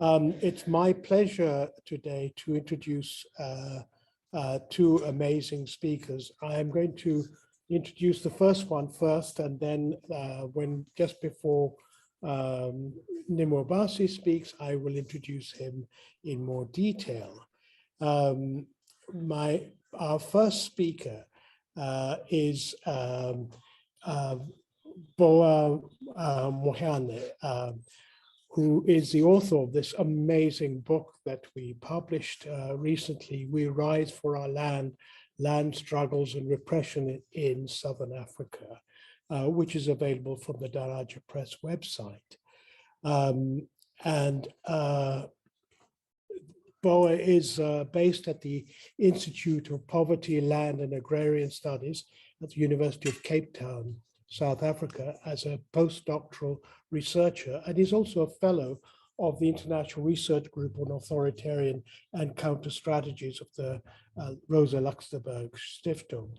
It's my pleasure today to introduce two amazing speakers. I am going to introduce the first one first, and then just before Nnimmo Bassey speaks, I will introduce him in more detail. Our first speaker is Monjane, who is the author of this amazing book that we published recently, We Rise for Our Land, Land Struggles and Repression in Southern Africa, which is available from the Daraja Press website. Boa is based at the Institute of Poverty, Land and Agrarian Studies at the University of Cape Town, South Africa, as a postdoctoral researcher, and is also a fellow of the International Research Group on Authoritarian and Counter Strategies of the Rosa Luxemburg Stiftung.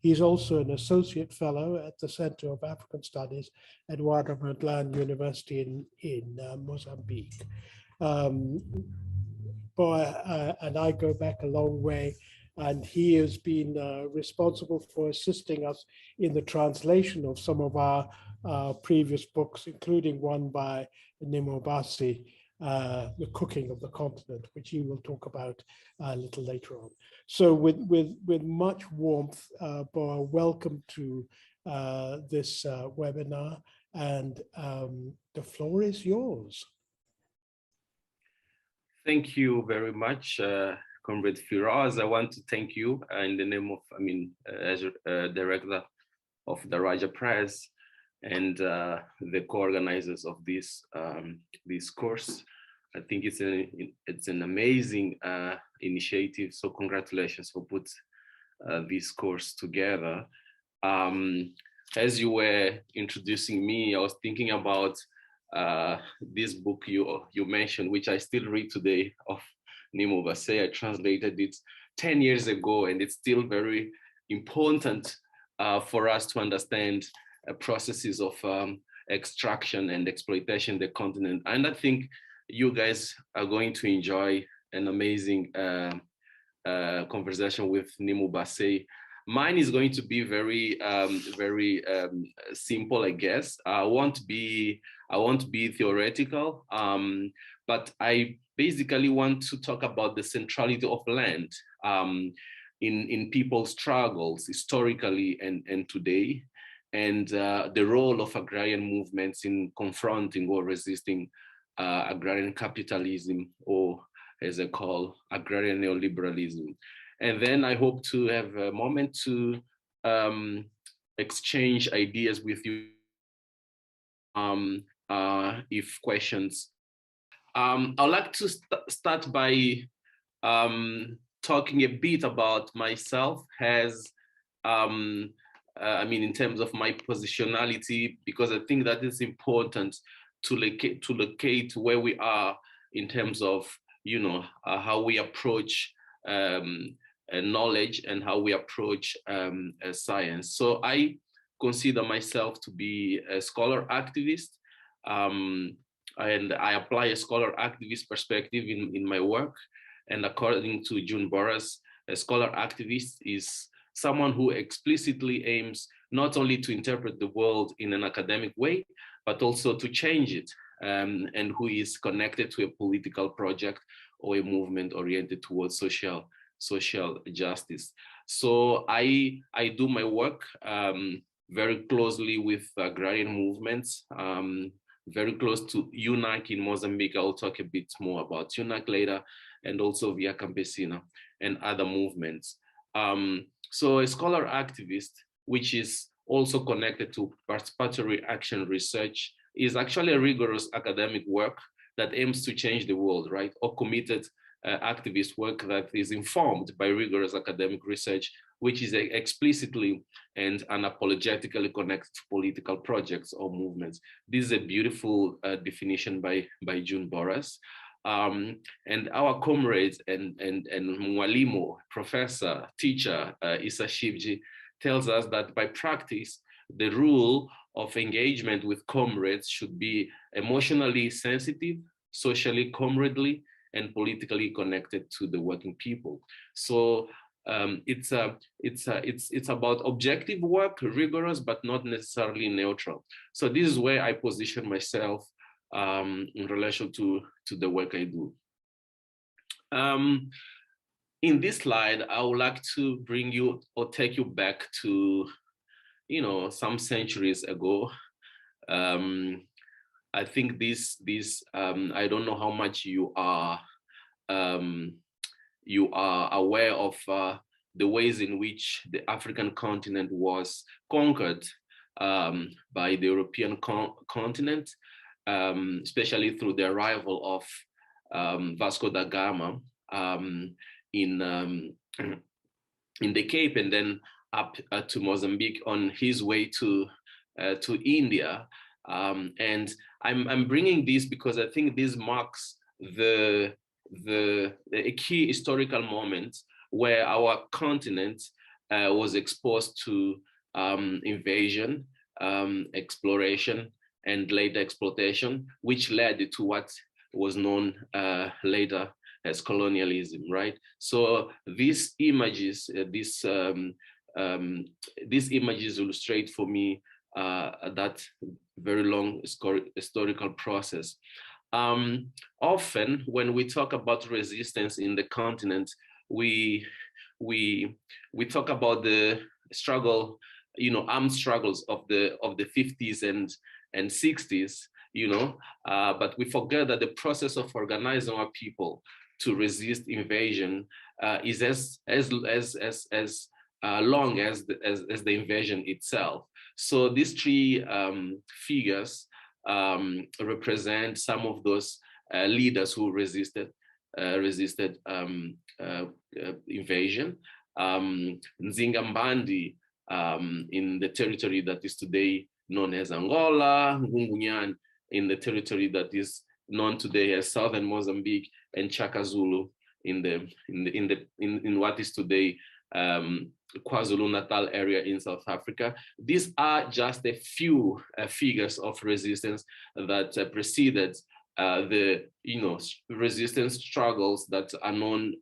He's also an associate fellow at the Center of African Studies at Witwatersrand University in Mozambique. Boa and I go back a long way, and he has been responsible for assisting us in the translation of some of our previous books, including one by Nnimmo Bassey, The Cooking of the Continent, which he will talk about a little later on. So with much warmth, Boa, welcome to this webinar, and the floor is yours. Thank you very much, Comrade Firoz. I want to thank you in the name of, as director of the Daraja Press and the co-organizers of this course. I think it's an amazing initiative. So congratulations for put this course together. As you were introducing me, I was thinking about this book you mentioned, which I still read today, of Nnimmo Bassey. I translated it 10 years ago, and it's still very important for us to understand processes of extraction and exploitation in the continent. And I think you guys are going to enjoy an amazing conversation with Nnimmo Bassey. Mine is going to be very simple, I guess. I won't be theoretical, but I basically want to talk about the centrality of land in people's struggles historically and today, and the role of agrarian movements in confronting or resisting agrarian capitalism, or as I call agrarian neoliberalism. And then I hope to have a moment to exchange ideas with you if questions. I'd like to start by talking a bit about myself as, in terms of my positionality, because I think that is important to locate where we are in terms of, how we approach knowledge and how we approach science. So I consider myself to be a scholar activist, and I apply a scholar activist perspective in my work. And according to June Boras, a scholar activist is someone who explicitly aims not only to interpret the world in an academic way, but also to change it, and who is connected to a political project or a movement oriented towards social justice. So I do my work very closely with agrarian movements, very close to UNAC in Mozambique. I'll talk a bit more about UNAC later, and also Via Campesina and other movements. So a scholar activist, which is also connected to participatory action research, is actually a rigorous academic work that aims to change the world, right? Or committed activist work that is informed by rigorous academic research, which is explicitly and unapologetically connected to political projects or movements. This is a beautiful definition by June Boras. And our comrades and Mwalimu, professor, teacher, Issa Shivji, tells us that by practice, the rule of engagement with comrades should be emotionally sensitive, socially, comradely, and politically connected to the working people. So it's about objective work, rigorous, but not necessarily neutral. So this is where I position myself in relation to the work I do. In this slide, I would like to bring you or take you back to, some centuries ago. I think this I don't know how much you are aware of the ways in which the African continent was conquered by the European continent, especially through the arrival of Vasco da Gama in the Cape, and then up to Mozambique on his way to India. And I'm bringing this because I think this marks a key historical moment where our continent was exposed to invasion, exploration, and later exploitation, which led to what was known later as colonialism, right? So these images, these images illustrate for me that very long historical process. Often, when we talk about resistance in the continent, we talk about the struggle, armed struggles of the 50s and 60s, but we forget that the process of organizing our people to resist invasion is as long as the invasion itself. So these three figures represent some of those leaders who resisted invasion. Nzinga Mbandi in the territory that is today known as Angola, Ngungunyan in the territory that is known today as southern Mozambique, and Chaka Zulu in what is today KwaZulu-Natal area in South Africa. These are just a few figures of resistance that preceded the resistance struggles that are known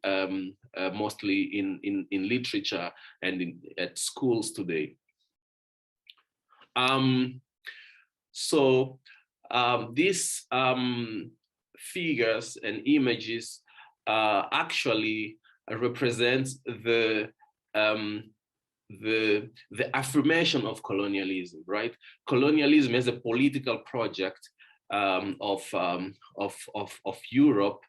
mostly in literature and at schools today. These figures and images actually represent the affirmation of colonialism, right? Colonialism as a political project of Europe,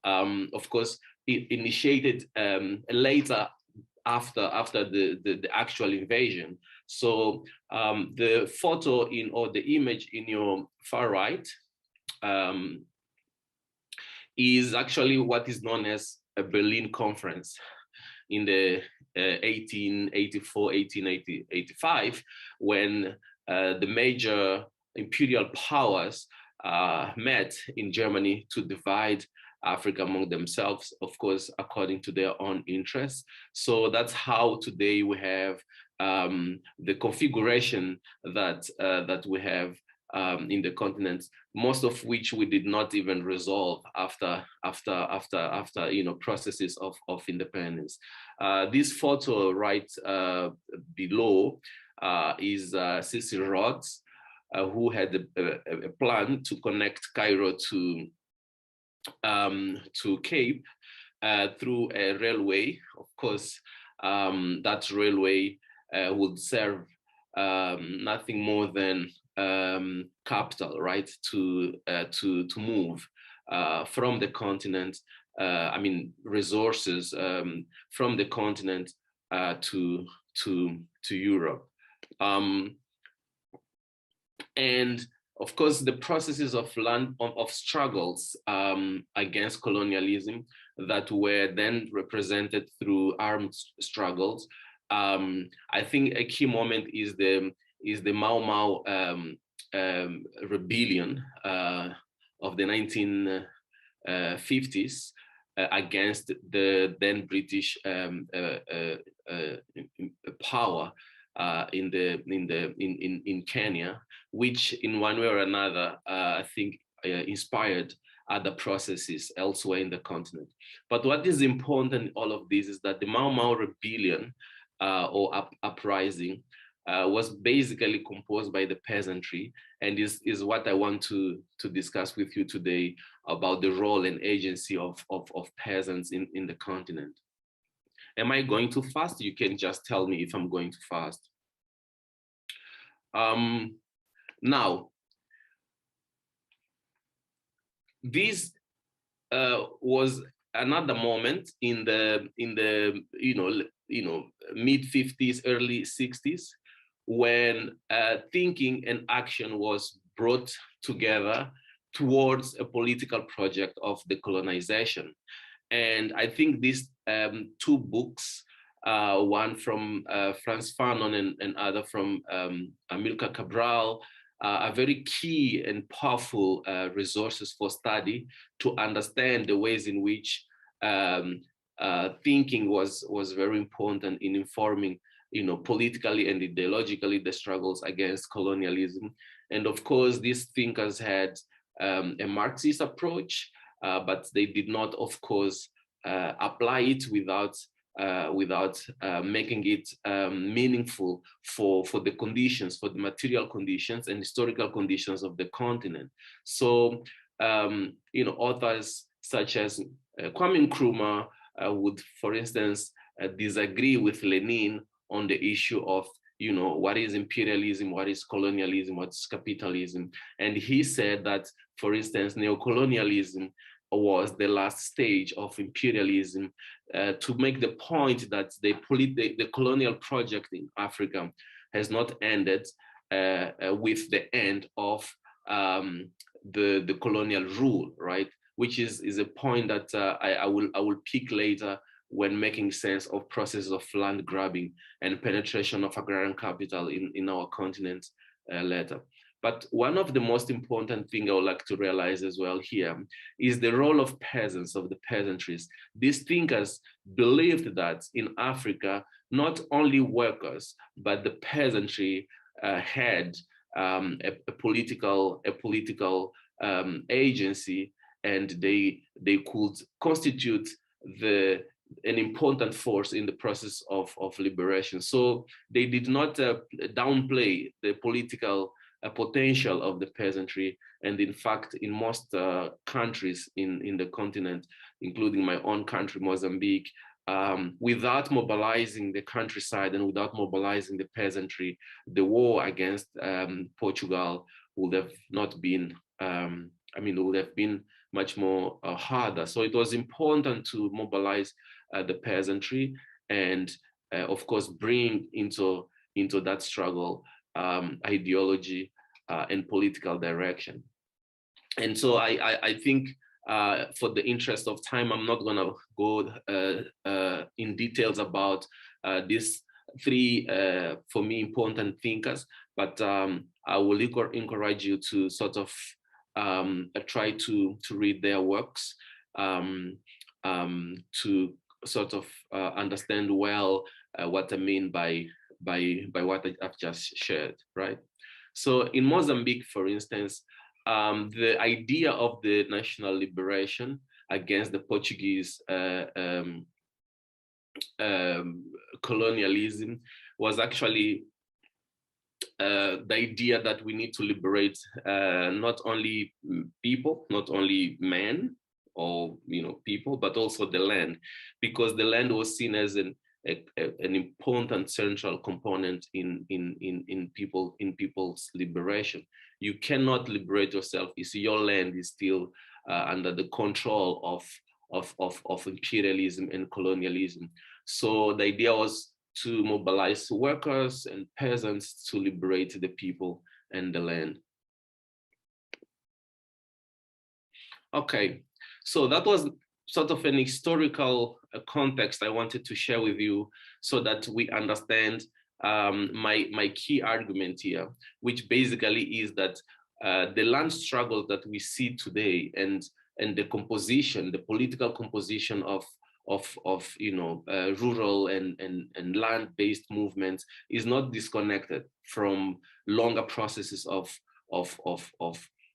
of course, it initiated later after the actual invasion. So the photo or the image in your far right is actually what is known as a Berlin Conference in the 1884, 1885, when the major imperial powers met in Germany to divide Africa among themselves, of course, according to their own interests. So that's how today we have the configuration that we have in the continent, most of which we did not even resolve after processes of independence. This photo right below is Cecil Rhodes, who had a plan to connect Cairo to Cape through a railway. Of course, that railway would serve nothing more than capital, right? To move from the continent. Resources from the continent to Europe. And of course, the processes of struggles against colonialism that were then represented through armed struggles. I think a key moment is the Mau Mau rebellion of the 1950s against the then British power in Kenya, which in one way or another I think inspired other processes elsewhere in the continent. But what is important in all of this is that the Mau Mau rebellion or uprising was basically composed by the peasantry, and is what I want to discuss with you today about the role and agency of peasants in the continent. Am I going too fast? You can just tell me if I'm going too fast. Now, this was another moment in the mid 50s, early 60s, when thinking and action was brought together towards a political project of decolonization. And I think these two books, one from Frantz Fanon and other from Amilcar Cabral, are very key and powerful resources for study to understand the ways in which thinking was very important in informing, politically and ideologically the struggles against colonialism. And of course, these thinkers had a Marxist approach, but they did not, of course, apply it without making it meaningful for the conditions, for the material conditions and historical conditions of the continent. So, authors such as Kwame Nkrumah would, for instance, disagree with Lenin on the issue of, what is imperialism, what is colonialism, what's capitalism. And he said that, for instance, neocolonialism was the last stage of imperialism, to make the point that the colonial project in Africa has not ended with the end of the colonial rule, right? Which is a point that I will pick later when making sense of processes of land grabbing and penetration of agrarian capital in our continent later. But one of the most important things I would like to realize as well here is the role of peasants, of the peasantries. These thinkers believed that in Africa, not only workers, but the peasantry had a political agency, and they could constitute an important force in the process of liberation. So they did not downplay the political potential of the peasantry. And in fact, in most countries in the continent, including my own country, Mozambique, without mobilizing the countryside and without mobilizing the peasantry, the war against Portugal would have not been, would have been much more harder. So it was important to mobilize the peasantry and, of course, bring into that struggle ideology and political direction. And so I think, for the interest of time, I'm not going to go in details about these three, for me, important thinkers, but I will encourage you to sort of try to read their works, to sort of understand well what I mean by what I've just shared, right? So in Mozambique, for instance, the idea of the national liberation against the Portuguese colonialism was actually the idea that we need to liberate not only people, not only men or people, but also the land, because the land was seen as an important central component in people's liberation. You cannot liberate yourself if your land is still under the control of imperialism and colonialism. So the idea was to mobilize workers and peasants to liberate the people and the land. Okay, so that was sort of an historical context I wanted to share with you so that we understand my key argument here, which basically is that the land struggle that we see today and the composition, the political composition of rural and land-based movements is not disconnected from longer processes of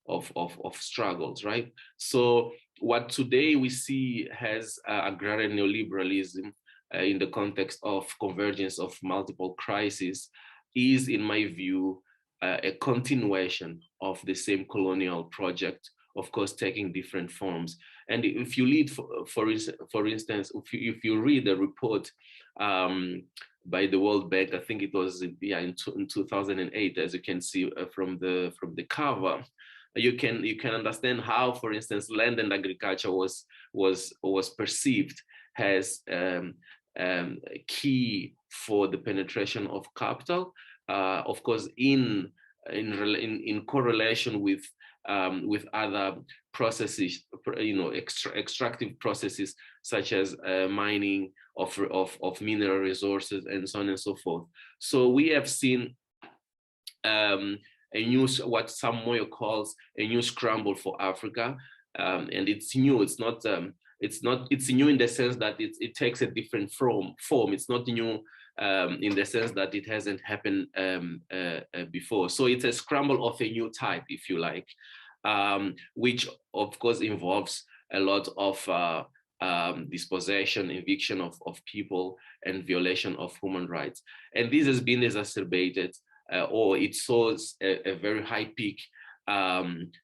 of struggles, right? So what today we see as agrarian neoliberalism in the context of convergence of multiple crises is, in my view, a continuation of the same colonial project, of course, taking different forms. And if you read, for instance, if you read the report by the World Bank, I think it was in 2008, as you can see from the cover, you can understand how, for instance, land and agriculture was perceived as key for the penetration of capital, of course, in correlation with other processes, extractive processes such as mining of mineral resources and so on and so forth. So we have seen what Sam Moyo calls a new scramble for Africa, and it's new. It's new in the sense that it takes a different form. It's not new in the sense that it hasn't happened before. So it's a scramble of a new type, if you like, which of course involves a lot of dispossession, eviction of people, and violation of human rights. And this has been exacerbated, or it shows a very high peak around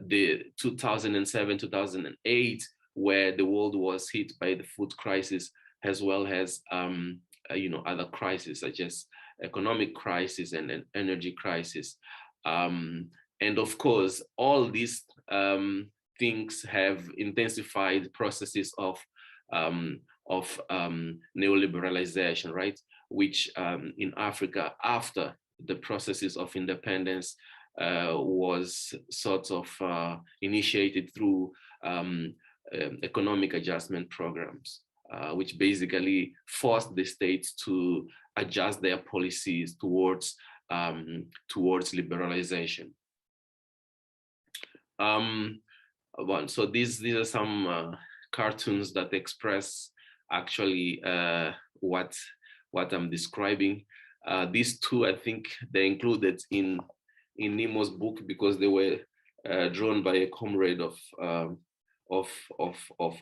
the 2007, 2008, where the world was hit by the food crisis, as well as other crises such as economic crisis and an energy crisis. And of course, all these things have intensified processes of neoliberalization, right? Which in Africa, after the processes of independence was sort of initiated through economic adjustment programs, which basically forced the states to adjust their policies towards liberalization. So these are some cartoons that express actually what I'm describing. These two, I think, they're included in Nnimmo's book because they were drawn by a comrade of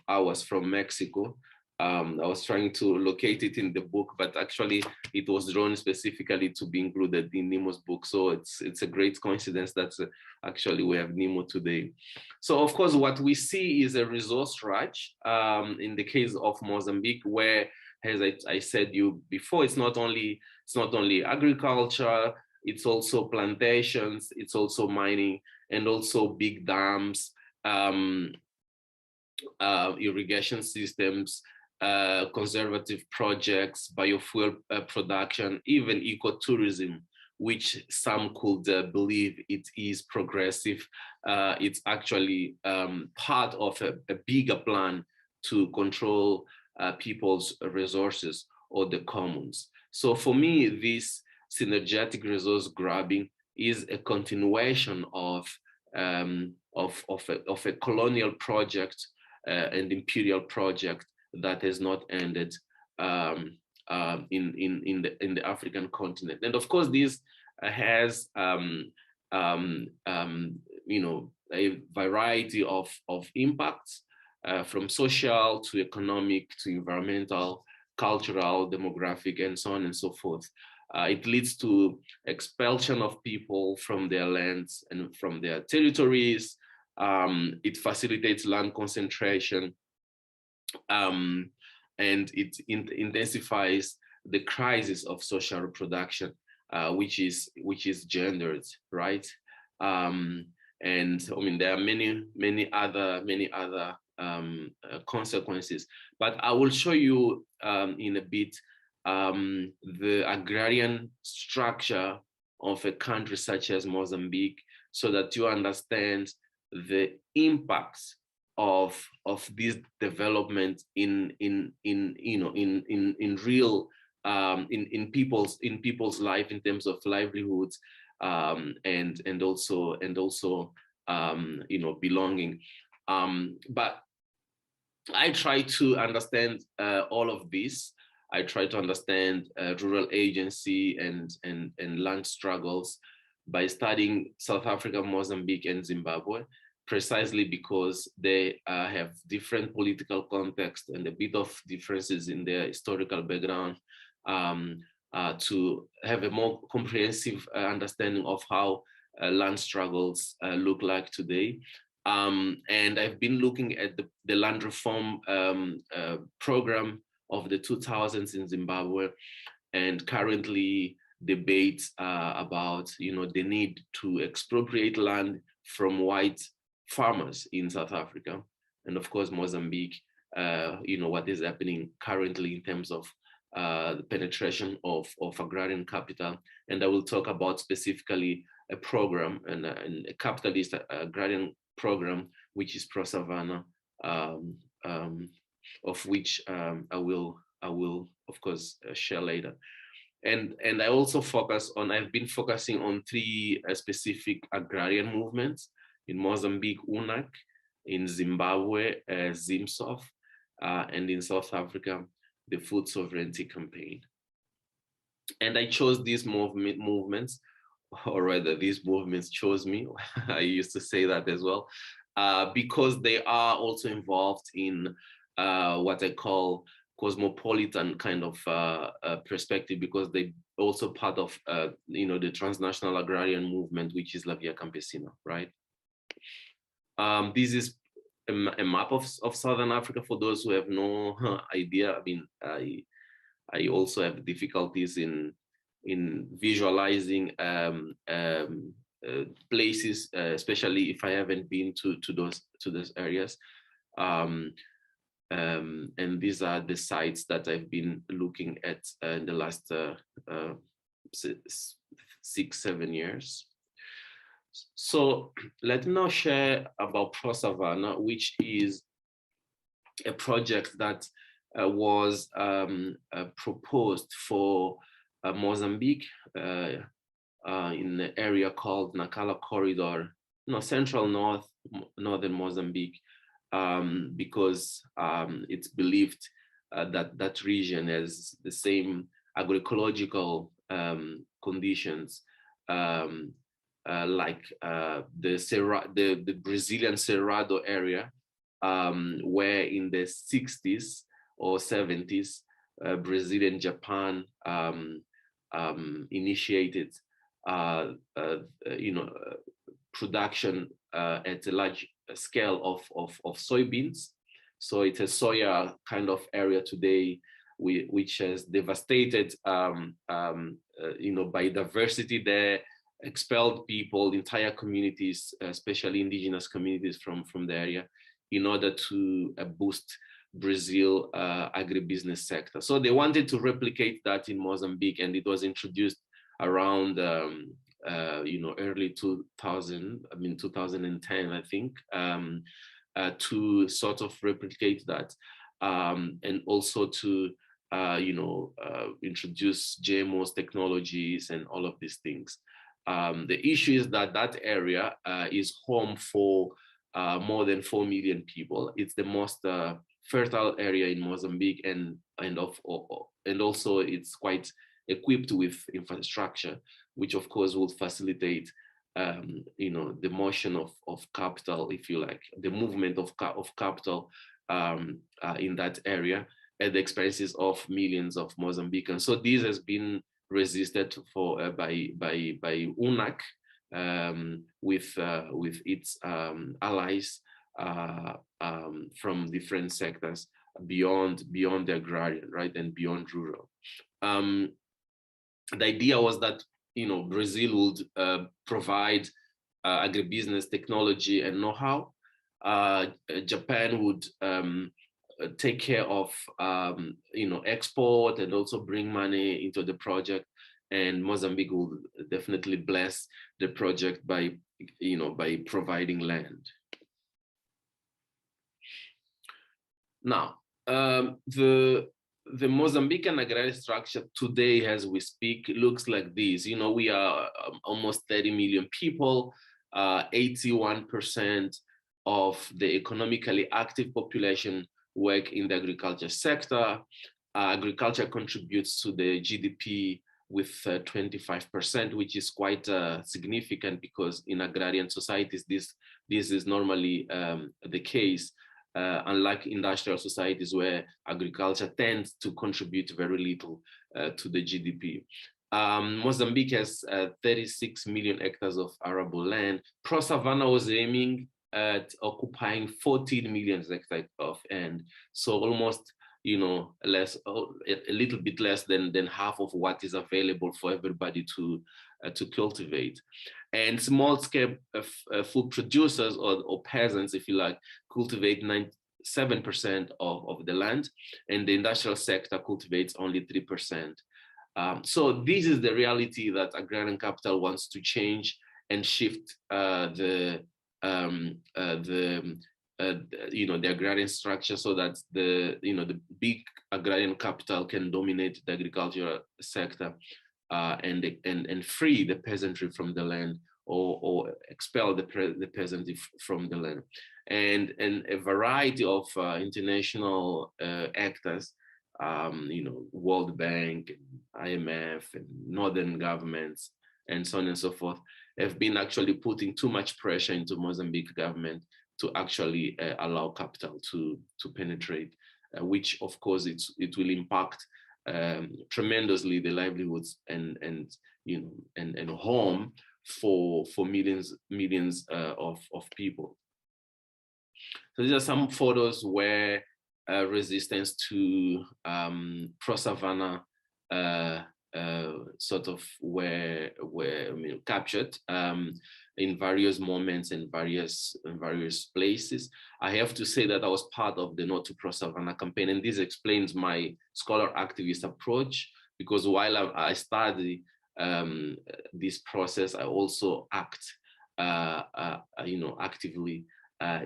ours from Mexico. I was trying to locate it in the book, but actually it was drawn specifically to be included in Nnimmo's book. So it's a great coincidence that actually we have Nnimmo today. So of course, what we see is a resource rush in the case of Mozambique, where, as I said you before, it's not only agriculture, it's also plantations, it's also mining, and also big dams, irrigation systems, conservative projects, biofuel production, even ecotourism, which some could believe it is progressive. It's actually part of a bigger plan to control people's resources or the commons. So for me, this synergetic resource grabbing is a continuation of a colonial project and imperial project that has not ended in the African continent. And of course, this has a variety of impacts from social to economic to environmental, cultural, demographic, and so on and so forth. It leads to expulsion of people from their lands and from their territories. It facilitates land concentration, and it intensifies the crisis of social reproduction, which is gendered, right? And I mean, there are many other consequences, but I will show you in a bit the agrarian structure of a country such as Mozambique, so that you understand the impacts of this development in real in people's life, in terms of livelihoods, and also belonging. But I try to understand all of this. I try to understand rural agency and land struggles by studying South Africa, Mozambique, and Zimbabwe, precisely because they have different political context and a bit of differences in their historical background, to have a more comprehensive understanding of how land struggles look like today. And I've been looking at the land reform program of the 2000s in Zimbabwe, and currently debate about the need to expropriate land from white farmers in South Africa, and of course Mozambique. What is happening currently in terms of the penetration of agrarian capital, and I will talk about specifically a program and a capitalist agrarian program, which is Pro Savannah, of which I will of course share later. And I also I've been focusing on three specific agrarian movements: in Mozambique, UNAC; in Zimbabwe, ZIMSOF; and in South Africa, the Food Sovereignty Campaign. And I chose these movements, or rather these movements chose me. I used to say that as well, because they are also involved in what I call cosmopolitan kind of perspective, because they also part of the transnational agrarian movement, which is La Via Campesina, right? This is a map of Southern Africa for those who have no idea. I mean, I also have difficulties in visualizing places, especially if I haven't been to those areas. And these are the sites that I've been looking at in the last 6-7 years. So let me now share about Pro Savannah, which is a project that was proposed for Mozambique in the area called Nacala Corridor, central northern Mozambique, because it's believed that that region has the same agroecological conditions like the Brazilian Cerrado area, where in the 60s or 70s, Brazil and Japan initiated production at a large scale of soybeans. So it's a soya kind of area today, which has devastated biodiversity there, expelled people, entire communities, especially indigenous communities from the area, in order to boost Brazil agribusiness sector. So they wanted to replicate that in Mozambique, and it was introduced around early 2010, I think, to sort of replicate that, and also to introduce GMOs technologies and all of these things. The issue is that that area is home for more than 4 million people. It's the most fertile area in Mozambique, and also it's quite equipped with infrastructure, which of course will facilitate the motion of capital, if you like, the movement of capital in that area at the expenses of millions of Mozambicans. So this has been resisted for by UNAC with its allies from different sectors beyond the agrarian, right, and beyond rural. The idea was that Brazil would provide agribusiness technology and know-how. Japan would take care of export and also bring money into the project, and Mozambique will definitely bless the project by providing land. Now, the Mozambican agrarian structure today, as we speak, looks like this. We are almost 30 million people. 81% of the economically active population work in the agriculture sector. Agriculture contributes to the GDP with 25%, which is quite significant, because in agrarian societies, this is normally the case, unlike industrial societies where agriculture tends to contribute very little to the GDP. Mozambique has 36 million hectares of arable land. Pro-Savannah was aiming at occupying 14 million hectares of land. So almost, you know, less, a little bit less than half of what is available for everybody to cultivate. And small-scale food producers, or peasants, if you like, cultivate 7% of the land, and the industrial sector cultivates only 3%. So this is the reality that agrarian capital wants to change and shift the agrarian structure, so that the big agrarian capital can dominate the agricultural sector, and free the peasantry from the land, or expel the peasantry from the land. And a variety of international actors, World Bank, IMF, and northern governments, and so on and so forth, have been actually putting too much pressure into Mozambique government to actually allow capital to penetrate, which of course it will impact tremendously the livelihoods and home for millions of people. So these are some photos where resistance to pro-Savannah sort of were captured in various moments and various places. I have to say that I was part of the No to Pro-Savannah campaign, and this explains my scholar activist approach, because while I study this process, I also act actively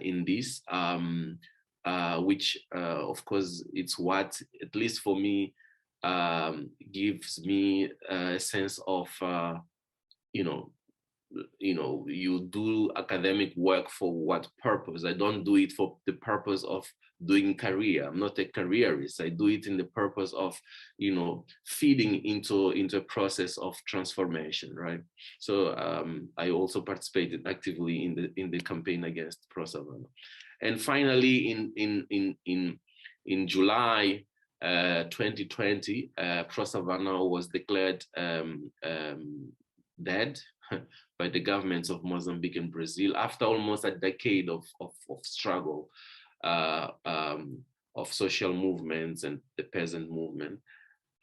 in this, which of course it's what, at least for me, gives me a sense of you do academic work for what purpose? I don't do it for the purpose of doing career. I'm not a careerist. I do it in the purpose of, feeding into a process of transformation, right? So I also participated actively in the campaign against pro-Savannah. And finally, in July 2020, pro-Savannah was declared dead by the governments of Mozambique and Brazil after almost a decade of struggle, of social movements and the peasant movement.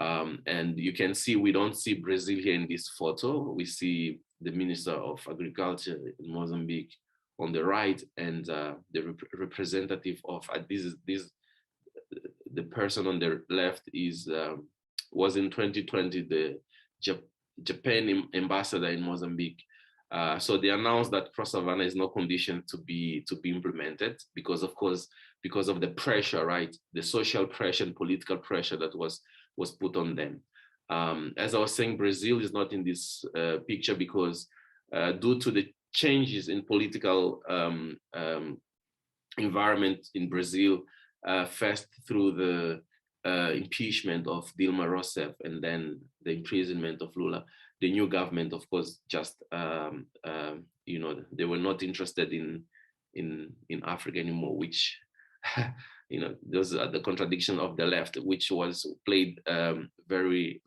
And you can see, we don't see Brazil here in this photo. We see the Minister of Agriculture in Mozambique on the right, and the representative of the person on the left was in 2020 the Japan ambassador in Mozambique. So they announced that pro-Savannah is not conditioned to be implemented because of the pressure, right? The social pressure and political pressure that was put on them. As I was saying, Brazil is not in this picture because due to the changes in political environment in Brazil, first through the impeachment of Dilma Rousseff and then the imprisonment of Lula, the new government, of course, just they were not interested in Africa anymore, which those are the contradiction of the left, which was played very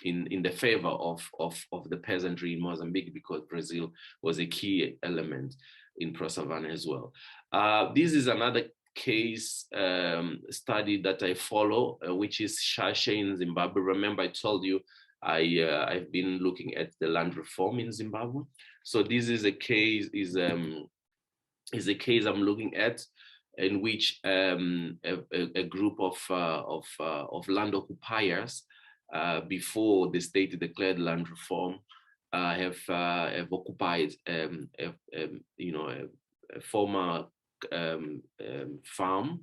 in the favor of the peasantry in Mozambique, because Brazil was a key element in pro-Savannah as well. This is another case study that I follow, which is Shashe in Zimbabwe. Remember, I told you I've been looking at the land reform in Zimbabwe. So this is a case I'm looking at, in which a group of land occupiers, before the state declared land reform, have occupied a former farm,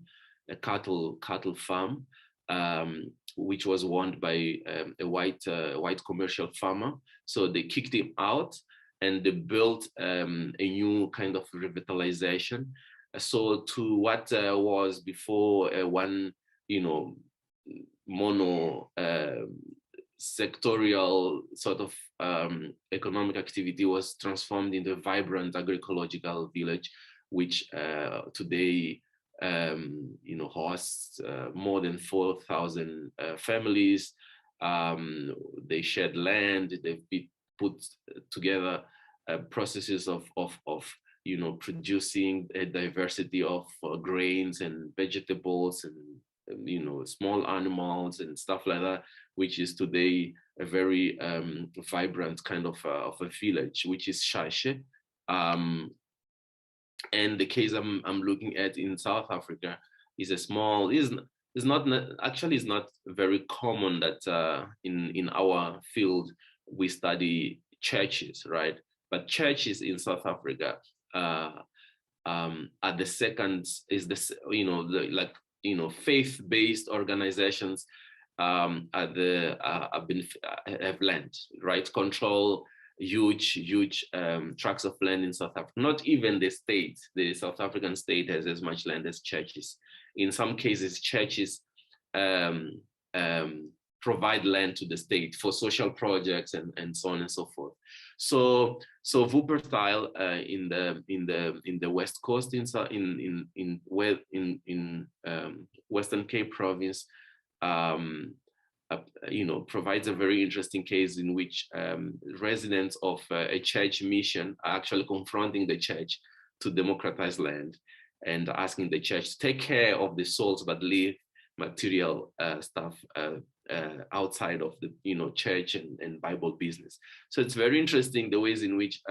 a cattle farm, which was owned by a white commercial farmer. So they kicked him out and they built a new kind of revitalization. So to what was before one, mono sectorial sort of economic activity was transformed into a vibrant agroecological village, which today hosts more than 4,000 families. They shared land. They've put together processes of producing a diversity of grains and vegetables and small animals and stuff like that, which is today a very vibrant kind of a village, which is Shashe. And the case I'm looking at in South Africa is a small, is not very common that in our field we study churches, right? But churches in South Africa are the second, is this, faith-based organizations have land, right? Control huge tracts of land in South Africa. Not even the state, the South African state has as much land as churches. In some cases, churches provide land to the state for social projects and so on and so forth. So Wuppertal in the West Coast in Western Cape Province, provides a very interesting case in which residents of a church mission are actually confronting the church to democratize land and asking the church to take care of the souls but leave material stuff outside of the church and Bible business. So it's very interesting the ways in which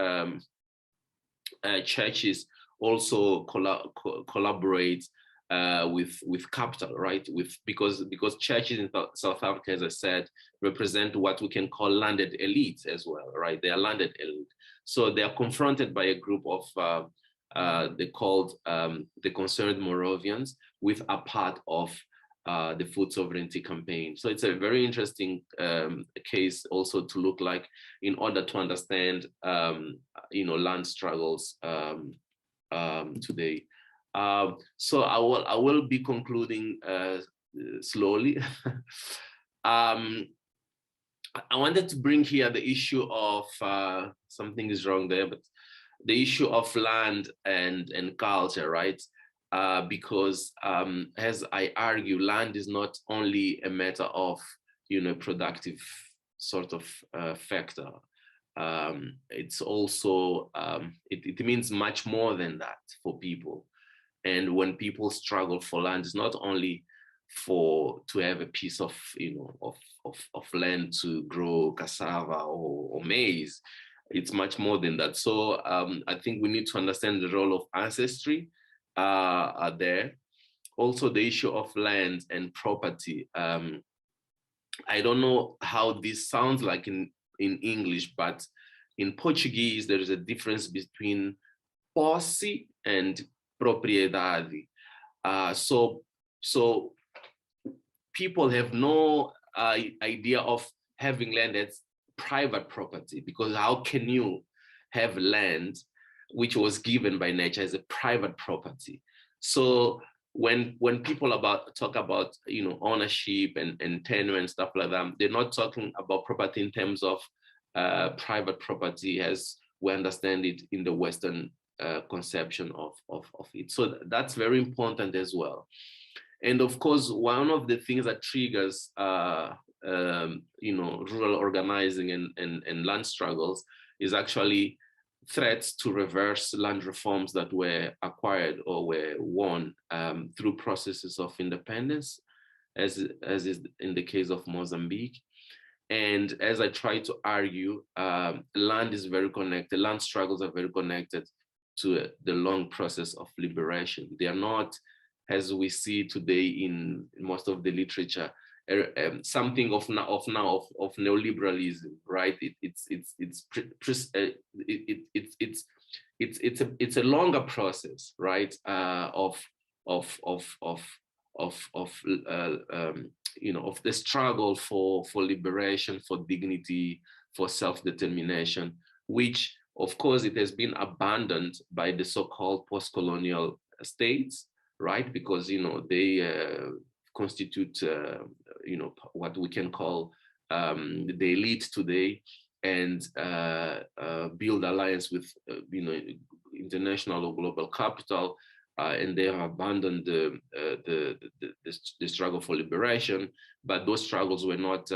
churches also collaborate with capital, right? Because churches in South Africa, as I said, represent what we can call landed elites as well, right? They are landed elite. So they are confronted by a group of they called the Concerned Moravians, with a part of the food sovereignty campaign. So it's a very interesting case also to look like in order to understand land struggles today. So I will be concluding slowly. I wanted to bring here the issue of something is wrong there, but the issue of land and culture, right? Because as I argue, land is not only a matter of productive sort of factor. It's also it means much more than that for people. And when people struggle for land, it's not only to have a piece of of land to grow cassava or maize. It's much more than that. So I think we need to understand the role of ancestry there. Also, the issue of land and property. I don't know how this sounds like in English, but in Portuguese, there is a difference between posse and propriedade. So people have no idea of having land as private property, because how can you have land which was given by nature as a private property? So when people talk about ownership and tenure and stuff like that, they're not talking about property in terms of private property as we understand it in the Western conception of it. So that's very important as well. And of course, one of the things that triggers rural organizing and land struggles is actually threats to reverse land reforms that were acquired or were won through processes of independence, as is in the case of Mozambique. And as I try to argue, land is very connected. Land struggles are very connected to the long process of liberation. They are not, as we see today in most of the literature, something of neoliberalism, right? It's a longer process, right? Of the struggle for liberation, for dignity, for self-determination, which of course it has been abandoned by the so-called post-colonial states, right? Because they constitute what we can call the elite today and build alliance with international or global capital, and they have abandoned the struggle for liberation. But those struggles were not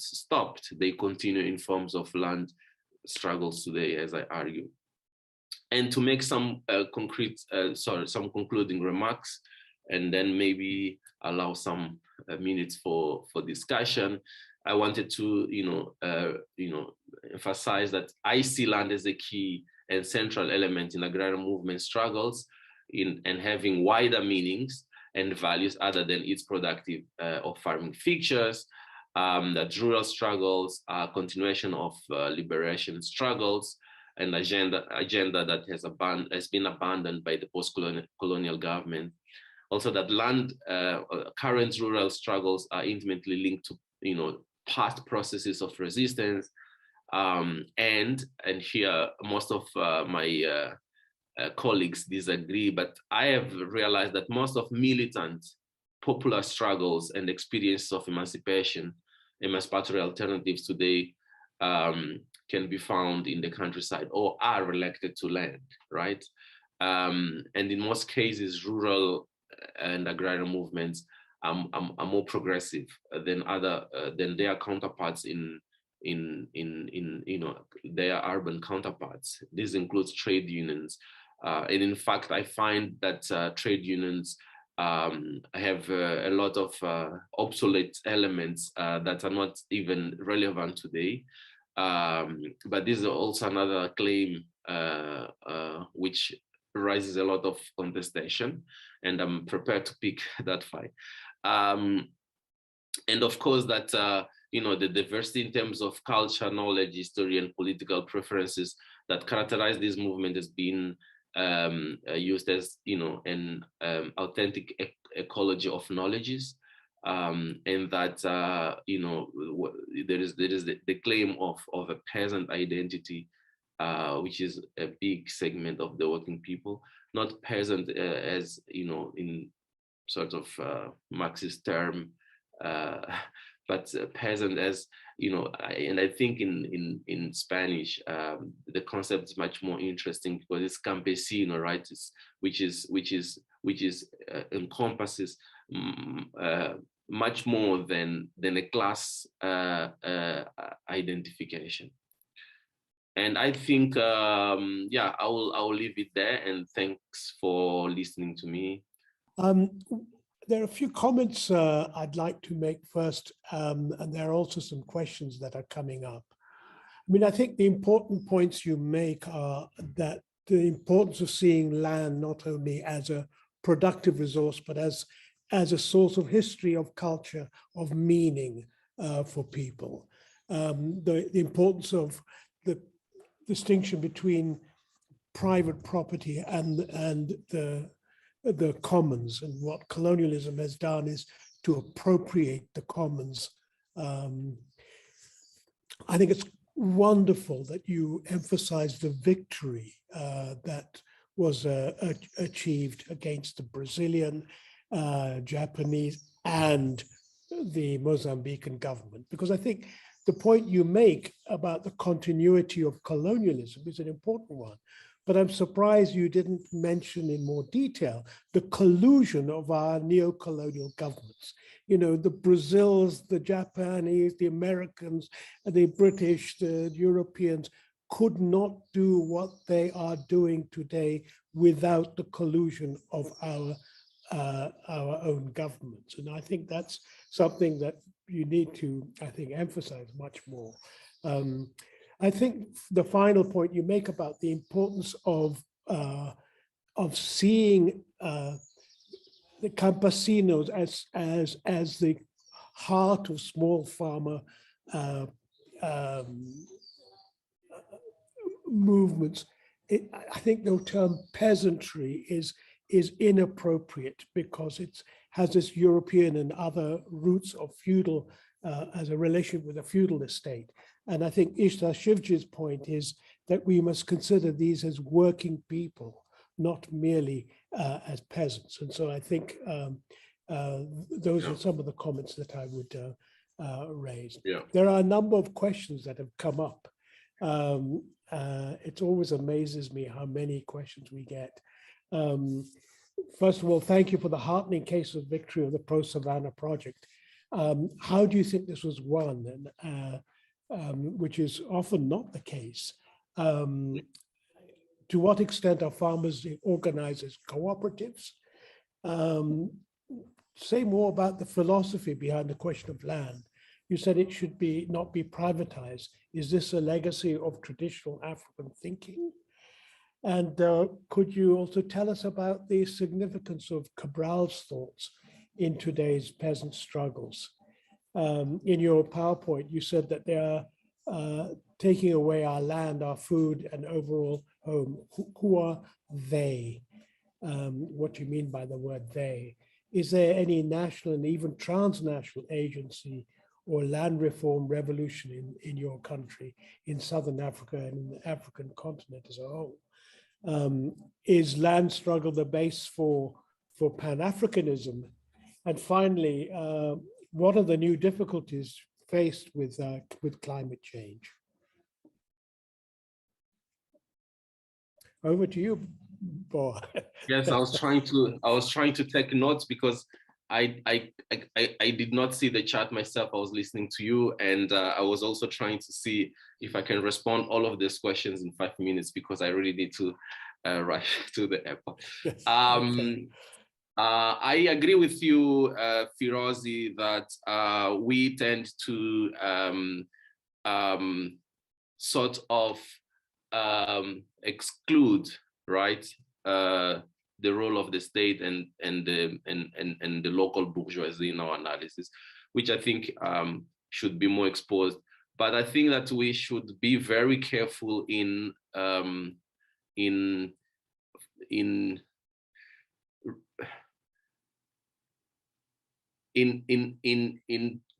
stopped. They continue in forms of land struggles today, as I argue. And to make some some concluding remarks, and then maybe allow some minutes for discussion. I wanted to, emphasize that I see land as a key and central element in agrarian movement struggles, and having wider meanings and values other than its productive or farming features. That rural struggles are continuation of liberation struggles, an agenda that has been abandoned by the post-colonial government. Also, that current rural struggles are intimately linked to past processes of resistance, and here most of my colleagues disagree, but I have realized that most of militant popular struggles and experiences of emancipatory alternatives today can be found in the countryside or are related to land, right? And in most cases, rural and agrarian movements are more progressive than their counterparts in their urban counterparts. This includes trade unions, and in fact, I find that trade unions have a lot of obsolete elements that are not even relevant today. But this is also another claim which raises a lot of contestation, and I'm prepared to pick that fight. And of course, that the diversity in terms of culture, knowledge, history, and political preferences that characterize this movement has been used as an authentic ecology of knowledges, and that there is the claim of a peasant identity, which is a big segment of the working people, not peasant as in sort of Marxist term, but peasant as and I think in Spanish the concept is much more interesting because it's campesino, right? Which encompasses much more than a class identification. And I think I will leave it there, and thanks for listening to me. There are a few comments I'd like to make first, and there are also some questions that are coming up. I mean, I think the important points you make are that the importance of seeing land not only as a productive resource, but as a source of history, of culture, of meaning for people. The importance of the distinction between private property and the commons, and what colonialism has done is to appropriate the commons. I think it's wonderful that you emphasize the victory that was achieved against the Brazilian, Japanese, and the Mozambican government, because I think the point you make about the continuity of colonialism is an important one. But I'm surprised you didn't mention in more detail the collusion of our neo-colonial governments. The Brazils, the Japanese, the Americans, the British, the Europeans could not do what they are doing today without the collusion of our own governments. And I think that's something that you need to, emphasize much more. I think the final point you make about the importance of seeing the campesinos as the heart of small farmer movements. I think the term peasantry is inappropriate because it has this European and other roots of feudal as a relation with a feudal estate. And I think Ishtar Shivji's point is that we must consider these as working people, not merely as peasants. And so I think those are some of the comments that I would raised. Yeah. There are a number of questions that have come up. It always amazes me how many questions we get. First of all, thank you for the heartening case of victory of the Pro-Savannah project. How do you think this was won, which is often not the case? To what extent are farmers organized as cooperatives? Say more about the philosophy behind the question of land. You said it should not be privatized. Is this a legacy of traditional African thinking? And could you also tell us about the significance of Cabral's thoughts in today's peasant struggles? In your PowerPoint, you said that they are taking away our land, our food, and overall home. Who are they? What do you mean by the word they? Is there any national and even transnational agency or land reform revolution in your country, in Southern Africa and in the African continent as a whole? Is land struggle the base for Pan-Africanism? And finally, what are the new difficulties faced with climate change? Over to you, Bo. Yes, I was trying to take notes because I did not see the chat myself. I was listening to you, and I was also trying to see if I can respond all of these questions in 5 minutes because I really need to rush to the airport. Yes, okay. I agree with you, Firozi, that we tend to sort of exclude, right, the role of the state and the local bourgeoisie in our analysis, which I think should be more exposed. But I think that we should be very careful in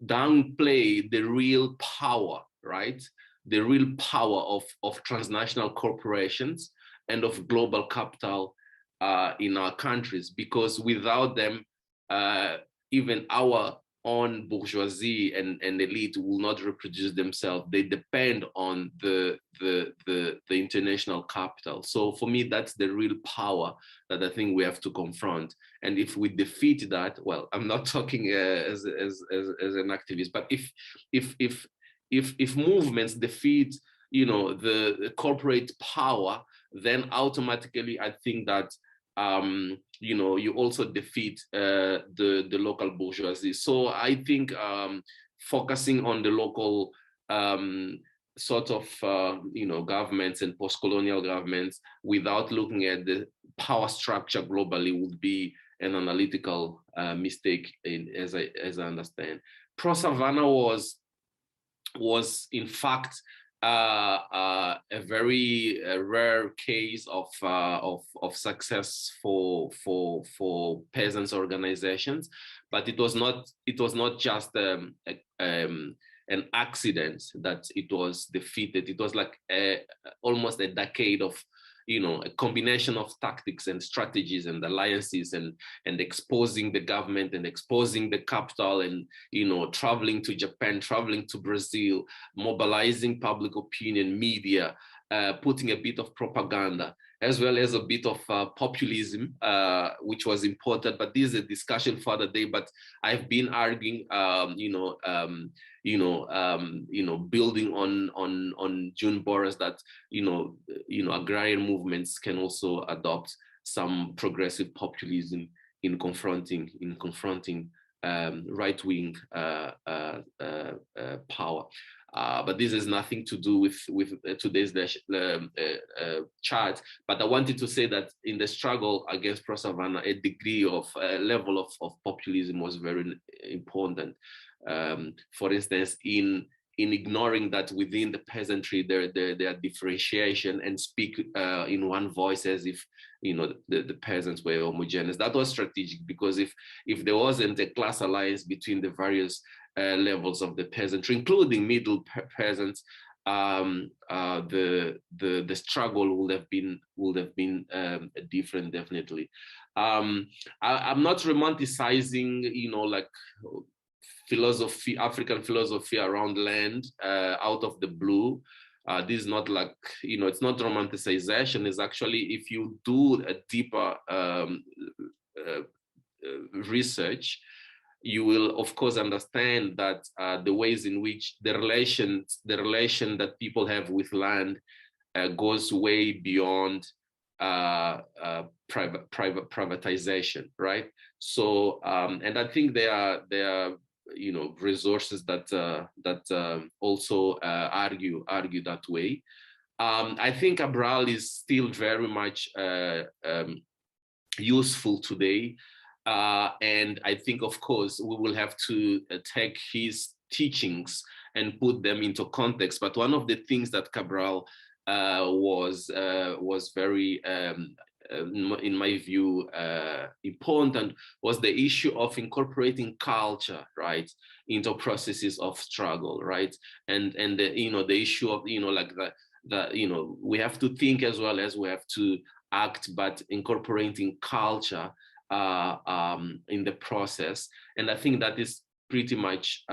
downplay the real power, right? The real power of transnational corporations and of global capital in our countries, because without them, even our own bourgeoisie and elite will not reproduce themselves. They depend on the international capital. So for me, that's the real power that I think we have to confront. And if we defeat that, well, I'm not talking as an activist, but if movements defeat, the corporate power, then automatically I think that you also defeat the local bourgeoisie. So I think focusing on the local sort of governments and post-colonial governments without looking at the power structure globally would be an analytical mistake, as I understand. Pro-Savannah was in fact a very rare case of success for peasants organizations, but it was not just an accident that it was defeated. It was like almost a decade of a combination of tactics and strategies and alliances and exposing the government and exposing the capital and traveling to Japan, traveling to Brazil, mobilizing public opinion, media, putting a bit of propaganda, as well as a bit of populism, which was important. But this is a discussion for other day. But I've been arguing, building on June Boras, that agrarian movements can also adopt some progressive populism in confronting right-wing power. But this has nothing to do with today's chart. But I wanted to say that in the struggle against Pro-Savannah, a degree of level of populism was very important. For instance, in ignoring that within the peasantry there are differentiation and speak in one voice as if the peasants were homogeneous. That was strategic, because if there wasn't a class alliance between the various levels of the peasantry, including middle peasants, the struggle would have been different, definitely. I'm not romanticizing, philosophy, African philosophy around land out of the blue. This is not like, it's not romanticization. It's actually, if you do a deeper research, you will of course understand that the ways in which the relation that people have with land goes way beyond privatization, right? So and I think there are resources that also argue that way. I think Cabral is still very much useful today. And I think, of course, we will have to take his teachings and put them into context. But one of the things that Cabral was very, in my view, important was the issue of incorporating culture, right, into processes of struggle, right, and the issue of like we have to think as well as we have to act, but incorporating culture in the process. And I think that is pretty much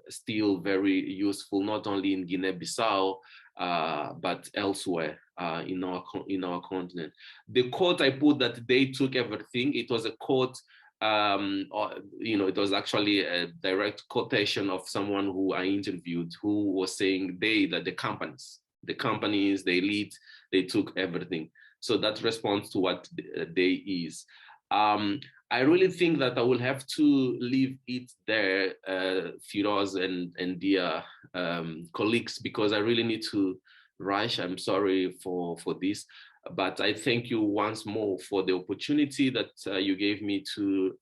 still very useful, not only in Guinea-Bissau, but elsewhere in our continent. The quote I put that they took everything, it was a quote, it was actually a direct quotation of someone who I interviewed, who was saying that the companies, the elite, they took everything. So that responds to what they is. I really think that I will have to leave it there, Firoz and dear colleagues, because I really need to rush. I'm sorry for this, but I thank you once more for the opportunity that you gave me to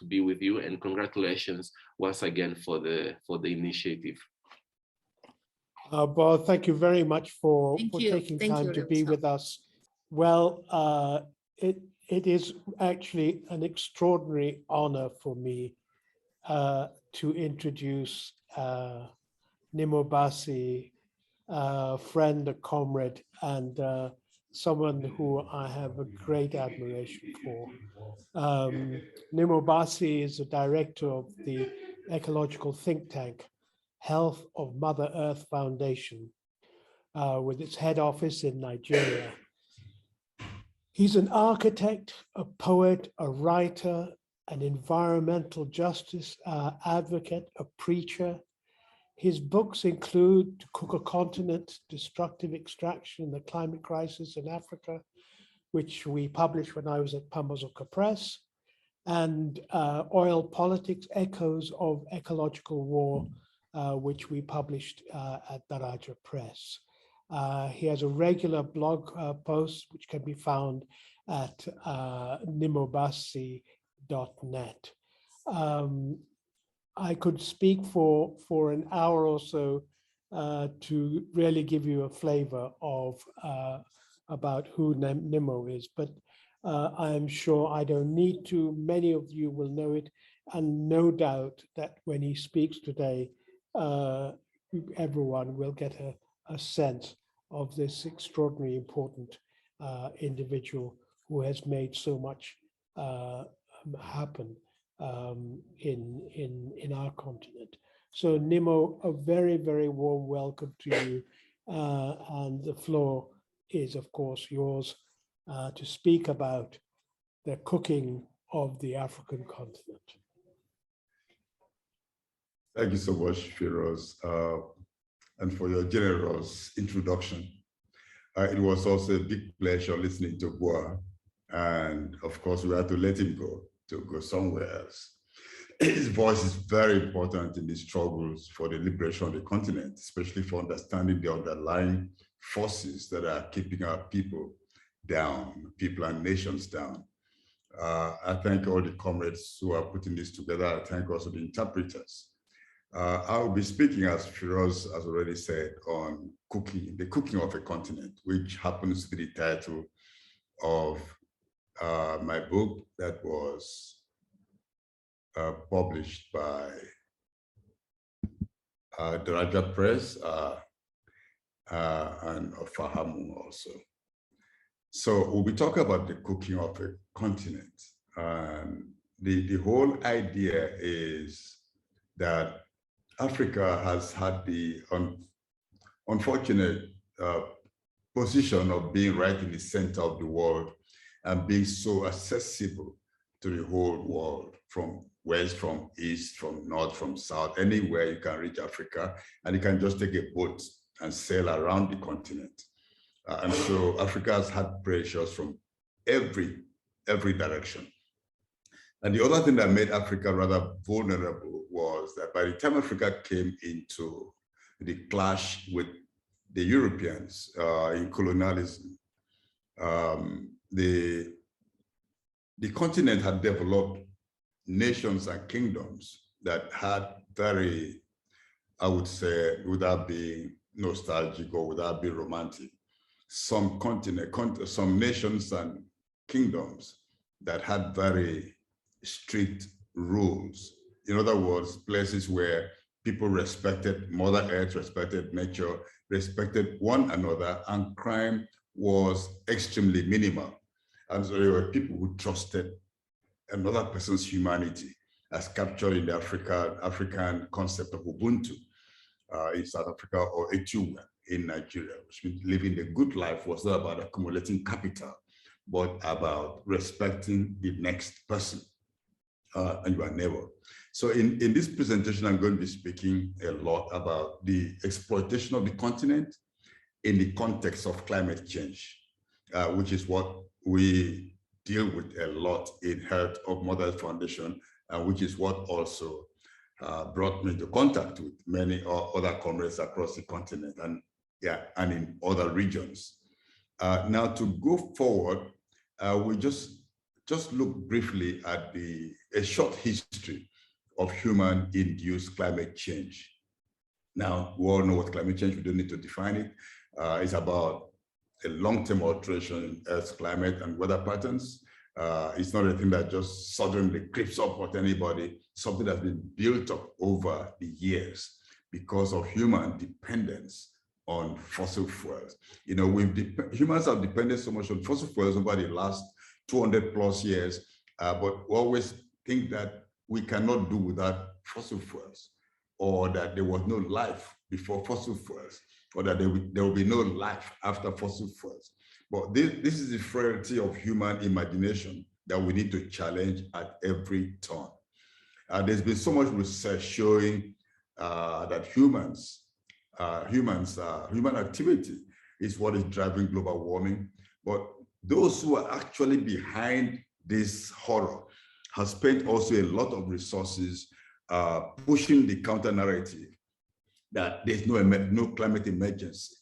be with you, and congratulations once again for the initiative. Bob, thank you very much for taking time to be with us. Well, it is actually an extraordinary honor for me to introduce Nnimmo Bassey, a friend, a comrade, and someone who I have a great admiration for. Nnimmo Bassey is the director of the ecological think tank, Health of Mother Earth Foundation, with its head office in Nigeria. He's an architect, a poet, a writer, an environmental justice advocate, a preacher. His books include To Cook a Continent, Destructive Extraction, The Climate Crisis in Africa, which we published when I was at Pambazuka Press, and Oil Politics, Echoes of Ecological War, which we published at Daraja Press. He has a regular blog post, which can be found at nnimmobassey.net. I could speak for an hour or so to really give you a flavor of about who Nnimmo is, but I am sure I don't need to. Many of you will know it, and no doubt that when he speaks today, everyone will get a sense of this extraordinarily important individual who has made so much happen in our continent. So Nnimmo, a very, very warm welcome to you, and the floor is of course yours to speak about the cooking of the African continent. Thank you so much, Firoz, and for your generous introduction. It was also a big pleasure listening to Boa, and of course we had to let him go to go somewhere else. His voice is very important in the struggles for the liberation of the continent, especially for understanding the underlying forces that are keeping our people down, people and nations down. I thank all the comrades who are putting this together. I thank also the interpreters. I will be speaking, as Firoz has already said, on cooking, the cooking of a continent, which happens to be the title of my book that was published by Daraja Press and Fahamu also. So we'll be talking about the cooking of a continent. the whole idea is that Africa has had the unfortunate position of being right in the center of the world and being so accessible to the whole world, from west, from east, from north, from south, anywhere you can reach Africa, and you can just take a boat and sail around the continent. And so Africa has had pressures from every direction. And the other thing that made Africa rather vulnerable was that by the time Africa came into the clash with the Europeans in colonialism, the continent had developed nations and kingdoms that had very, I would say, without being nostalgic or without being romantic, some nations and kingdoms that had very strict rules. In other words, places where people respected Mother Earth, respected nature, respected one another, and crime was extremely minimal. And so there were people who trusted another person's humanity, as captured in the African concept of Ubuntu in South Africa, or Etu in Nigeria, which means living the good life was not about accumulating capital, but about respecting the next person and your neighbor. So in this presentation, I'm going to be speaking a lot about the exploitation of the continent in the context of climate change, which is what we deal with a lot in Health of Mother Foundation, which is what also brought me into contact with many other comrades across the continent and in other regions. Now to go forward, we just look briefly at a short history of human-induced climate change. Now, we all know what climate change, we don't need to define it. It's about a long-term alteration in Earth's climate and weather patterns. It's not a thing that just suddenly creeps up with anybody, something that's been built up over the years because of human dependence on fossil fuels. You know, humans have depended so much on fossil fuels over the last 200 plus years, but we always think that we cannot do without fossil fuels, or that there was no life before fossil fuels, or that there will be no life after fossil fuels. But this is the frailty of human imagination that we need to challenge at every turn. There's been so much research showing that human activity is what is driving global warming. But those who are actually behind this horror have spent also a lot of resources pushing the counter narrative that there's no climate emergency.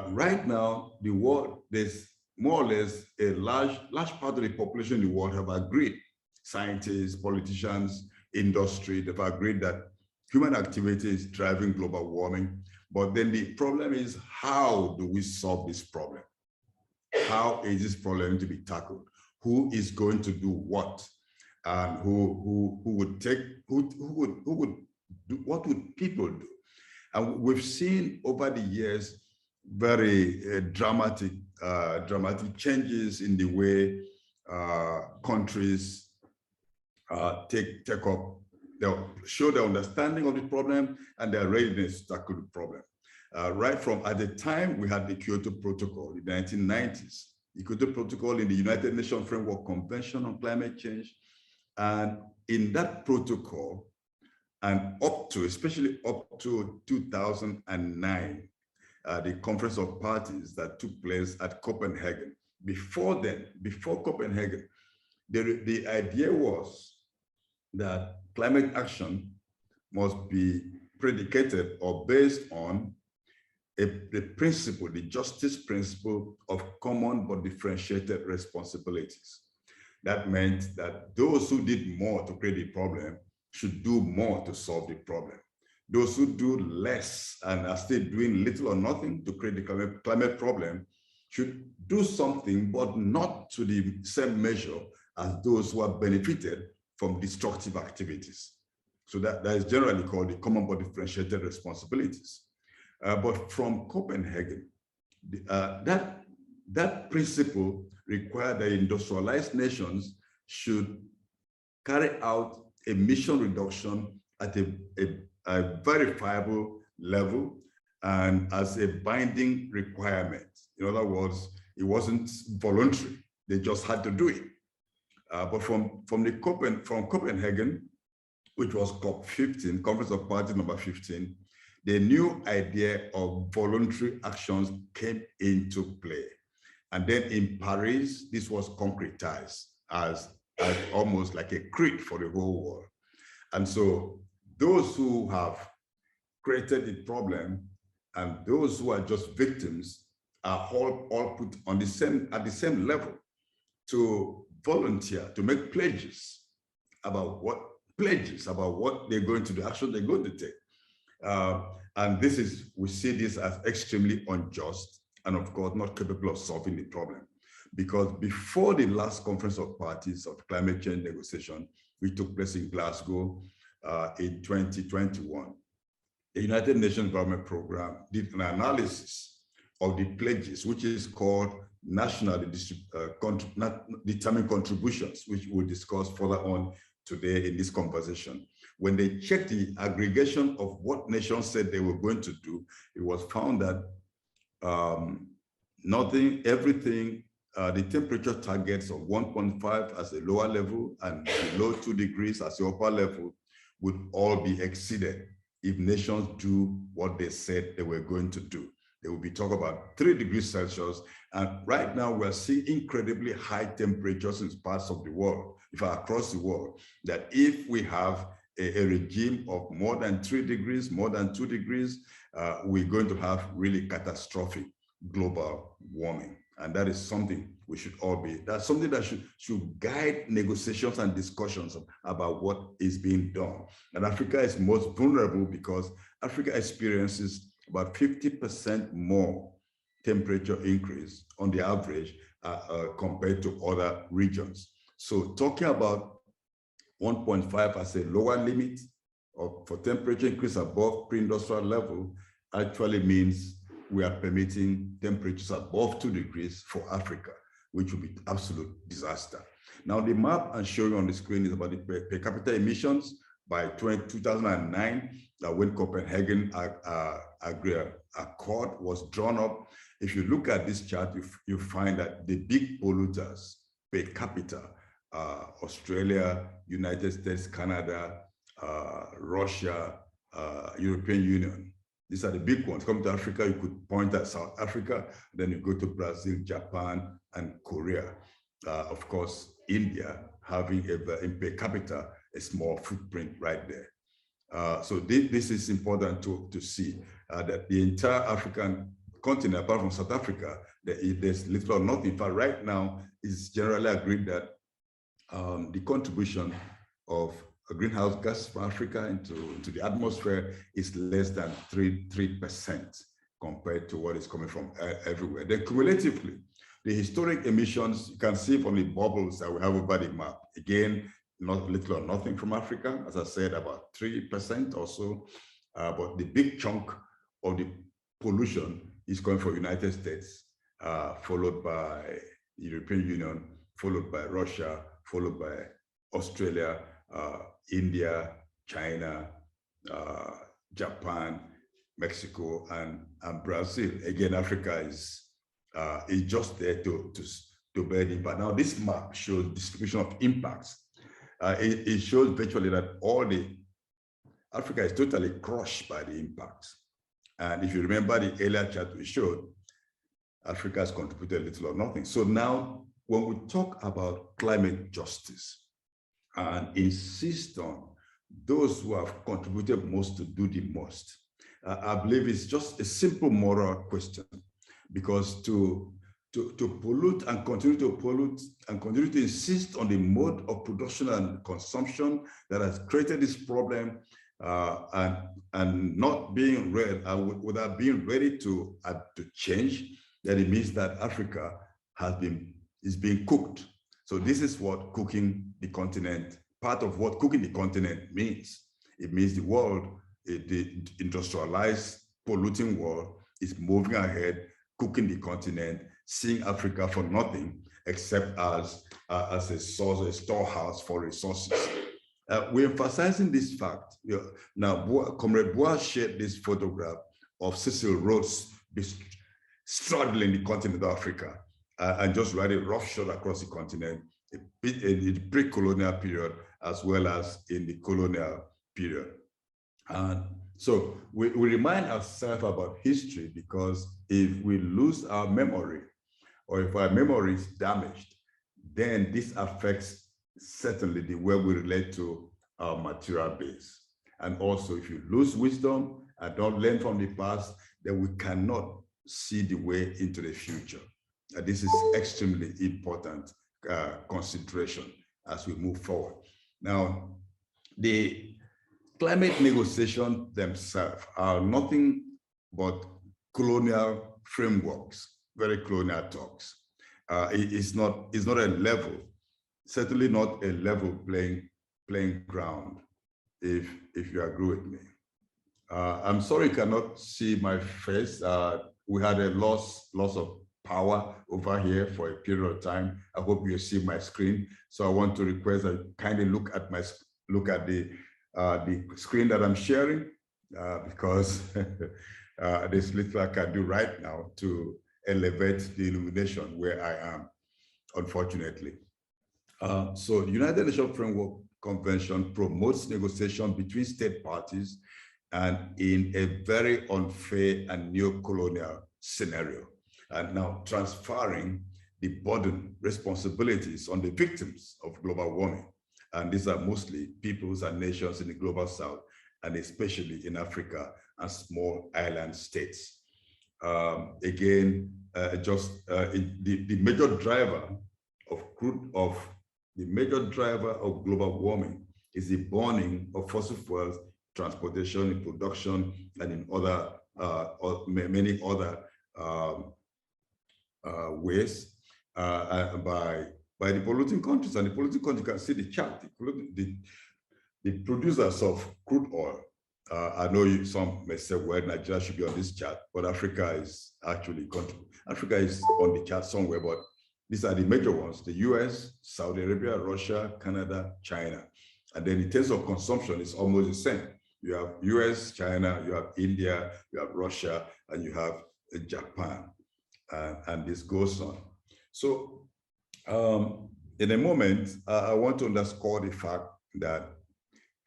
Right now, the world, there's more or less a large part of the population in the world have agreed, scientists, politicians, industry, they've agreed that human activity is driving global warming. But then the problem is, how do we solve this problem? How is this problem to be tackled? Who is going to do what? And who would do, what would people do? And we've seen over the years very dramatic changes in the way countries take up, they'll show their understanding of the problem and their readiness to tackle the problem. Right from at the time we had the Kyoto Protocol in the 1990s, the Kyoto Protocol in the United Nations Framework Convention on Climate Change. And in that protocol, and especially up to 2009, the Conference of Parties that took place at Copenhagen. Before then, before Copenhagen, the idea was that climate action must be predicated or based on the principle, the justice principle of common but differentiated responsibilities. That meant that those who did more to create the problem should do more to solve the problem. Those who do less and are still doing little or nothing to create the climate problem should do something, but not to the same measure as those who have benefited from destructive activities. So that is generally called the common but differentiated responsibilities. But from Copenhagen, that principle required that industrialized nations should carry out emission reduction at a verifiable level and as a binding requirement. In other words, it wasn't voluntary. They just had to do it. But from Copenhagen, which was COP15, Conference of Parties number 15, the new idea of voluntary actions came into play. And then in Paris, this was concretized as almost like a creed for the whole world. And so those who have created the problem and those who are just victims are all put on at the same level to volunteer, to make pledges about what they're going to do, action they're going to take. And we see this as extremely unjust and of course not capable of solving the problem. Because before the last Conference of Parties of Climate Change Negotiation, which took place in Glasgow in 2021, the United Nations Environment Programme did an analysis of the pledges, which is called nationally determined contributions, which we'll discuss further on today in this conversation. When they checked the aggregation of what nations said they were going to do, it was found that the temperature targets of 1.5 as a lower level and below 2 degrees as the upper level would all be exceeded if nations do what they said they were going to do. They will be talking about 3 degrees Celsius. And right now we're seeing incredibly high temperatures in parts of the world, across the world, that if we have a regime of more than 3 degrees, more than 2 degrees, we're going to have really catastrophic global warming. And that is something we should all that's something that should guide negotiations and discussions about what is being done. And Africa is most vulnerable because Africa experiences about 50% more temperature increase on the average compared to other regions. So talking about 1.5 as a lower limit for temperature increase above pre-industrial level actually means we are permitting temperatures above 2 degrees for Africa, which will be absolute disaster. Now, the map I'm showing on the screen is about the per capita emissions by 2009, when Copenhagen Accord was drawn up. If you look at this chart, you find that the big polluters per capita, Australia, United States, Canada, Russia, European Union. These are the big ones. Come to Africa, you could point at South Africa, then you go to Brazil, Japan, and Korea. Of course, India having in per capita a small footprint right there. So this is important to see that the entire African continent, apart from South Africa, there's little or nothing. In fact, right now, it's generally agreed that the contribution of a greenhouse gas from Africa into the atmosphere is less than 3% compared to what is coming from everywhere. Then cumulatively, the historic emissions, you can see from the bubbles that we have over the map. Again, not little or nothing from Africa, as I said, about 3% or so. But the big chunk of the pollution is coming from the United States, followed by the European Union, followed by Russia, followed by Australia, India, China, Japan, Mexico, and Brazil. Again, Africa is just there to bear the impact. Now, this map shows distribution of impacts. It shows virtually that Africa is totally crushed by the impacts. And if you remember the earlier chart we showed, Africa has contributed little or nothing. So now, when we talk about climate justice and insist on those who have contributed most to do the most, I believe it's just a simple moral question, because to pollute and continue to pollute and continue to insist on the mode of production and consumption that has created this problem and not being ready, without being ready to change, then it means that Africa is being cooked. So this is what cooking the continent, part of what cooking the continent means. It means the world, the industrialized, polluting world is moving ahead, cooking the continent, seeing Africa for nothing except as a source, a storehouse for resources. We're emphasizing this fact. Now, Comrade Boa shared this photograph of Cecil Rhodes straddling the continent of Africa and just riding roughshod across the continent in the pre-colonial period as well as in the colonial period. And so we remind ourselves about history, because if we lose our memory or if our memory is damaged, then this affects certainly the way we relate to our material base. And also, if you lose wisdom and don't learn from the past, then we cannot see the way into the future. And this is extremely important consideration as we move forward. Now, the climate negotiations themselves are nothing but colonial frameworks, very colonial talks. It's not a level, certainly not a level playing ground, if you agree with me. I'm sorry you cannot see my face. We had a loss of power over here for a period of time. I hope you see my screen. So I want to request that you kindly look at the screen that I'm sharing, because there's little I can do right now to elevate the illumination where I am, unfortunately. So the United Nations Framework Convention promotes negotiation between state parties and in a very unfair and neo-colonial scenario, and now transferring the burden responsibilities on the victims of global warming. And these are mostly peoples and nations in the global south, and especially in Africa and small island states. Again, the major driver of global warming is the burning of fossil fuels, transportation, in production, and in other many other ways by the polluting countries. And the polluting countries, you can see the chart. The producers of crude oil. I know some may say, well, Nigeria should be on this chart, but Africa is actually Africa is on the chart somewhere. But these are the major ones: the US, Saudi Arabia, Russia, Canada, China. And then in terms of consumption, it's almost the same. You have US, China, you have India, you have Russia, and you have Japan. And this goes on. So in a moment, I want to underscore the fact that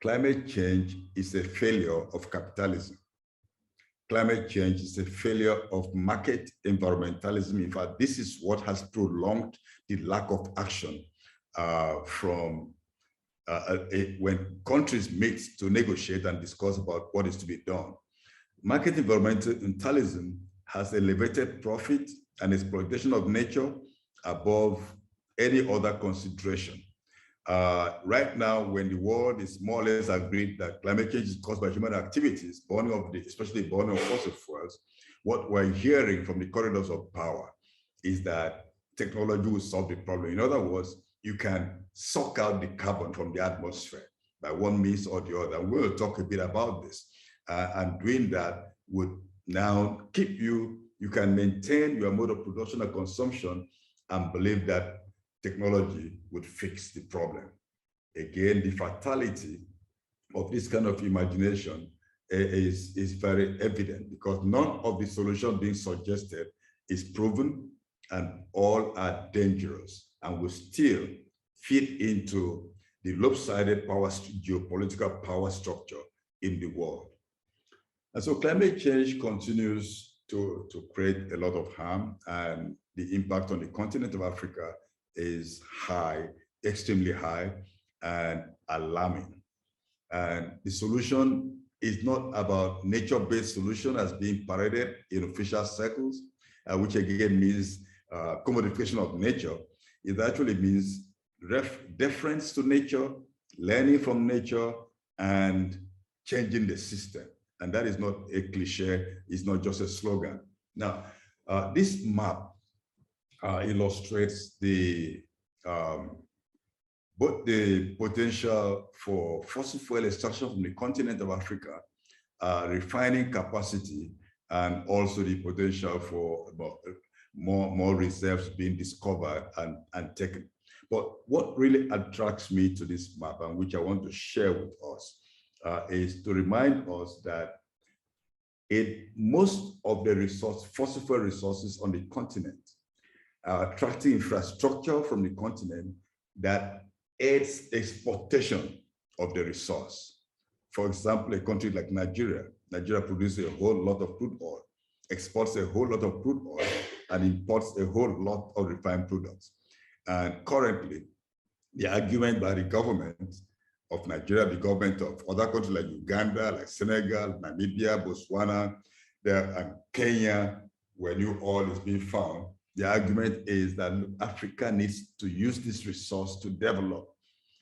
climate change is a failure of capitalism. Climate change is a failure of market environmentalism. In fact, this is what has prolonged the lack of action when countries meet to negotiate and discuss about what is to be done. Market environmentalism has elevated profit and exploitation of nature above any other consideration. Right now, when the world is more or less agreed that climate change is caused by human activities, especially burning of fossil fuels, what we're hearing from the corridors of power is that technology will solve the problem. In other words, you can suck out the carbon from the atmosphere by one means or the other. We'll talk a bit about this. And doing that would now keep you can maintain your mode of production and consumption and believe that technology would fix the problem. Again, the fatality of this kind of imagination is very evident, because none of the solutions being suggested is proven, and all are dangerous and will still fit into the lopsided geopolitical power structure in the world. And so climate change continues to create a lot of harm, and the impact on the continent of Africa is high, extremely high, and alarming. And the solution is not about nature-based solution as being paraded in official circles, which again means commodification of nature. It actually means deference to nature, learning from nature, and changing the system. And that is not a cliche, it's not just a slogan. Now, this map illustrates both the potential for fossil fuel extraction from the continent of Africa, refining capacity, and also the potential for more reserves being discovered and taken. But what really attracts me to this map, and which I want to share with us, is to remind us that most of the fossil fuel resources on the continent are attracting infrastructure from the continent that aids exportation of the resource. For example, a country like Nigeria produces a whole lot of crude oil, exports a whole lot of crude oil, and imports a whole lot of refined products. And currently, the argument by the government of Nigeria, the government of other countries like Uganda, like Senegal, Namibia, Botswana, and Kenya, where new oil is being found, the argument is that Africa needs to use this resource to develop,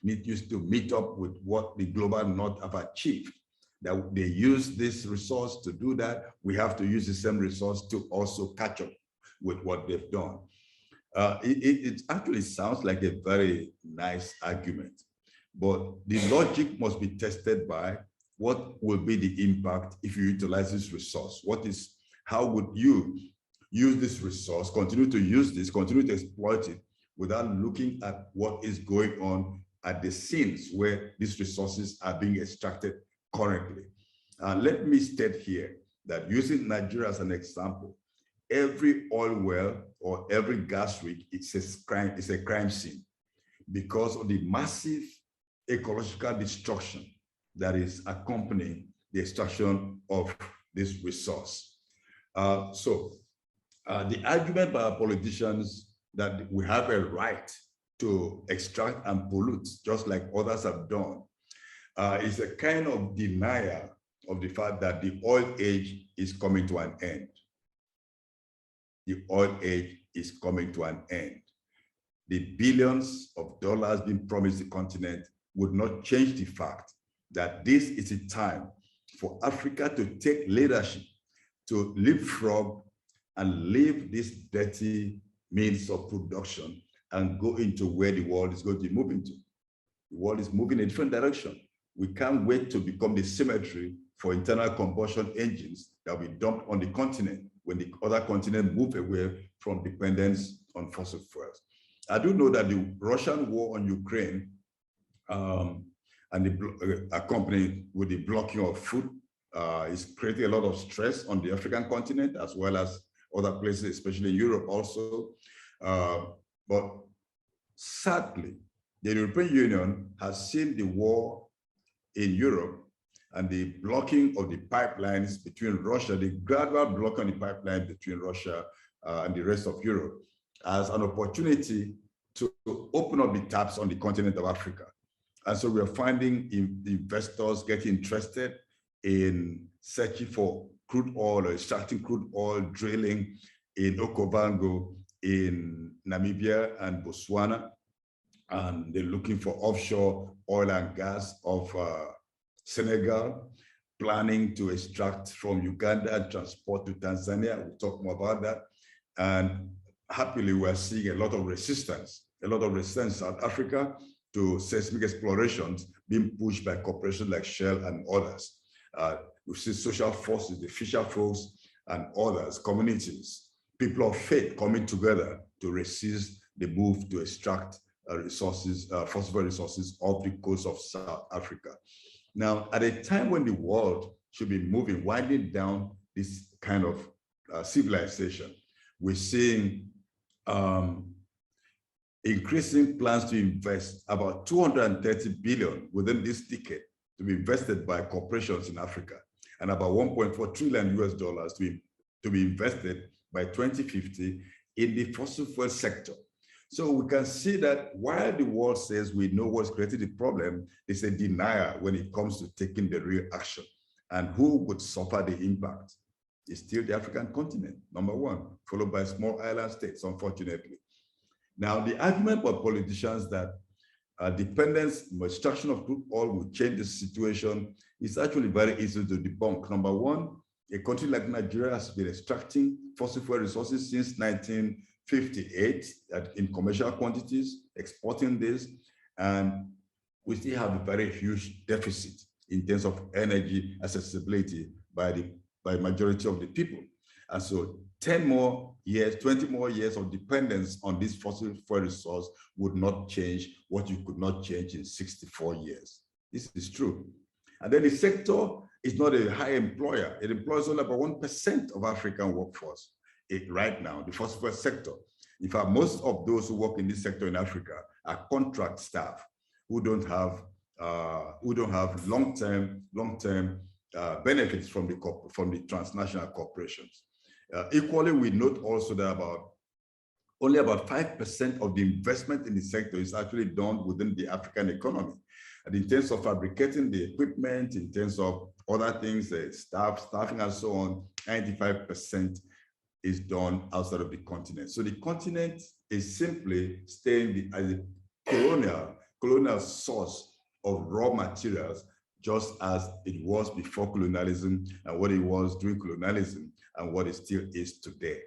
needs to meet up with what the global north have achieved. That they use this resource to do that, we have to use the same resource to also catch up with what they've done. It actually sounds like a very nice argument, but the logic must be tested by what will be the impact if you utilize this resource. How would you use this resource, continue to use this, continue to exploit it without looking at what is going on at the scenes where these resources are being extracted currently. Let me state here that using Nigeria as an example, every oil well or every gas rig is a crime scene because of the massive ecological destruction that is accompanying the extraction of this resource. The argument by our politicians that we have a right to extract and pollute, just like others have done, is a kind of denial of the fact that the oil age is coming to an end. The oil age is coming to an end. The billions of dollars being promised the continent would not change the fact that this is a time for Africa to take leadership, to leapfrog and leave this dirty means of production and go into where the world is going to move into. The world is moving in a different direction. We can't wait to become the cemetery for internal combustion engines that will be dumped on the continent when the other continent move away from dependence on fossil fuels. I do know that the Russian war on Ukraine and accompanied with the blocking of food is creating a lot of stress on the African continent as well as other places, especially Europe also. But sadly, the European Union has seen the war in Europe and the blocking of the pipelines between Russia, the gradual blocking of the pipeline between Russia and the rest of Europe as an opportunity to open up the taps on the continent of Africa. And so we are finding investors getting interested in searching for crude oil or extracting crude oil, drilling in Okavango, in Namibia and Botswana. And they're looking for offshore oil and gas of Senegal, planning to extract from Uganda and transport to Tanzania. We'll talk more about that. And happily, we're seeing a lot of resistance in South Africa to seismic explorations being pushed by corporations like Shell and others. We see social forces, the fisher folks and others, communities, people of faith coming together to resist the move to extract fossil resources off the coast of South Africa. Now, at a time when the world should be moving, winding down this kind of civilization, we're seeing increasing plans to invest about 230 billion within this decade to be invested by corporations in Africa, and about 1.4 trillion US dollars to be invested by 2050 in the fossil fuel sector. So we can see that while the world says we know what's created the problem, there's a denial when it comes to taking the real action. And who would suffer the impact? It's still the African continent, number one, followed by small island states, unfortunately. Now, the argument by politicians that dependence, extraction of crude oil will change the situation is actually very easy to debunk. Number one, a country like Nigeria has been extracting fossil fuel resources since 1958 in commercial quantities, exporting this, and we still have a very huge deficit in terms of energy accessibility by majority of the people. And so 10 more years, 20 more years of dependence on this fossil fuel resource would not change what you could not change in 64 years. This is true. And then the sector is not a high employer. It employs only about 1% of African workforce right now, the fossil fuel sector. In fact, most of those who work in this sector in Africa are contract staff who don't have long-term benefits from the transnational corporations. Equally, we note also that only about 5% of the investment in the sector is actually done within the African economy. And in terms of fabricating the equipment, in terms of other things, staffing and so on, 95% is done outside of the continent. So the continent is simply staying as a colonial source of raw materials, just as it was before colonialism and what it was during colonialism and what it still is today.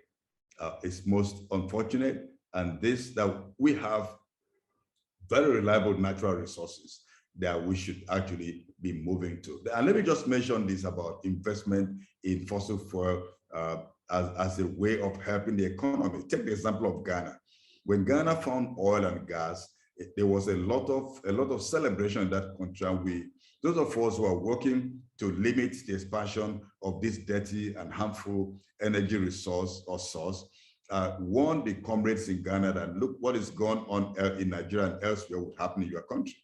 It's most unfortunate, and that we have very reliable natural resources that we should actually be moving to. And let me just mention this about investment in fossil fuel as a way of helping the economy. Take the example of Ghana. When Ghana found oil and gas, there was a lot of celebration in that country, and those of us who are working to limit the expansion of this dirty and harmful energy resource or source, warned the comrades in Ghana that look what is going on in Nigeria and elsewhere would happen in your country.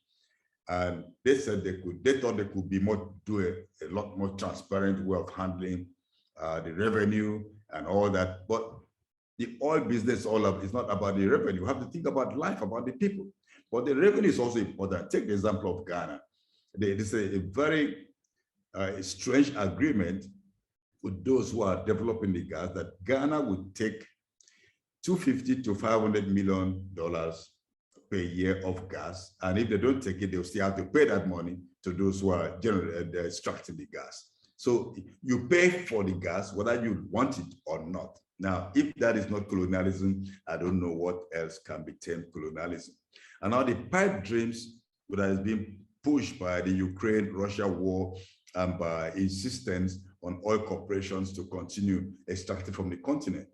And they said they thought they could do a lot more transparent way of handling the revenue and all that. But the oil business, it's not about the revenue. You have to think about life, about the people. But the revenue is also important. Take the example of Ghana. There's a very strange agreement with those who are developing the gas that Ghana would take $250 to $500 million per year of gas. And if they don't take it, they'll still have to pay that money to those who are extracting the gas. So you pay for the gas, whether you want it or not. Now, if that is not colonialism, I don't know what else can be termed colonialism. And now the pipe dreams that has been pushed by the Ukraine-Russia war and by insistence on oil corporations to continue extracting from the continent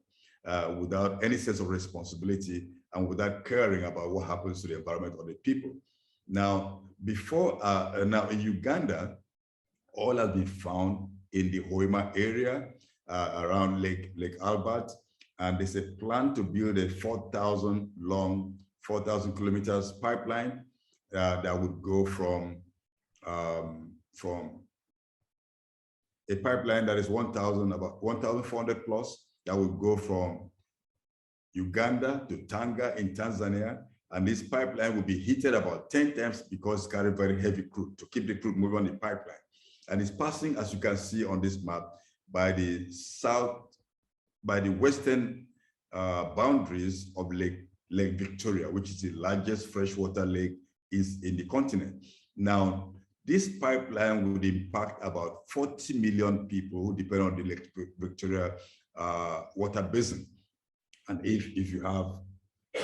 without any sense of responsibility and without caring about what happens to the environment or the people. Now, now in Uganda, oil has been found in the Hoima area around Lake Albert, and there's a plan to build a 4,000 kilometers pipeline that would go from a pipeline that is about 1,400 plus, that would go from Uganda to Tanga in Tanzania. And this pipeline will be heated about 10 times because it's carrying very heavy crude to keep the crude moving on the pipeline. And it's passing, as you can see on this map, by the western boundaries of Lake Victoria, which is the largest freshwater lake is in the continent. Now, this pipeline would impact about 40 million people who depend on the Lake Victoria water basin. And if you have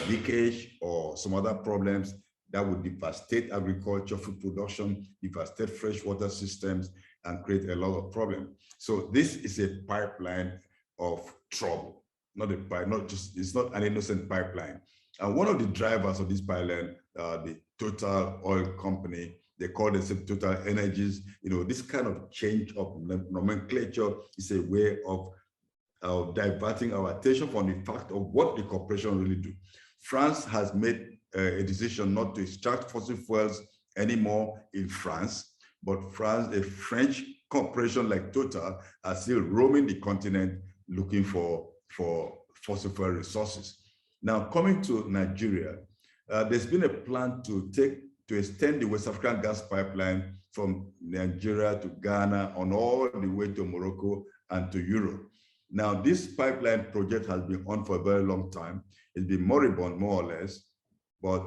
leakage or some other problems, that would devastate agriculture, food production, devastate freshwater systems, and create a lot of problems. So this is a pipeline of trouble, it's not an innocent pipeline. And one of the drivers of this pipeline, the Total Oil Company, they call themselves Total Energies. This kind of change of nomenclature is a way of diverting our attention from the fact of what the corporation really do. France has made a decision not to extract fossil fuels anymore in France, but a French corporation like Total are still roaming the continent looking for fossil fuel resources. Now, coming to Nigeria, there's been a plan to extend the West African gas pipeline from Nigeria to Ghana on all the way to Morocco and to Europe. Now, this pipeline project has been on for a very long time. It's been moribund, more or less, but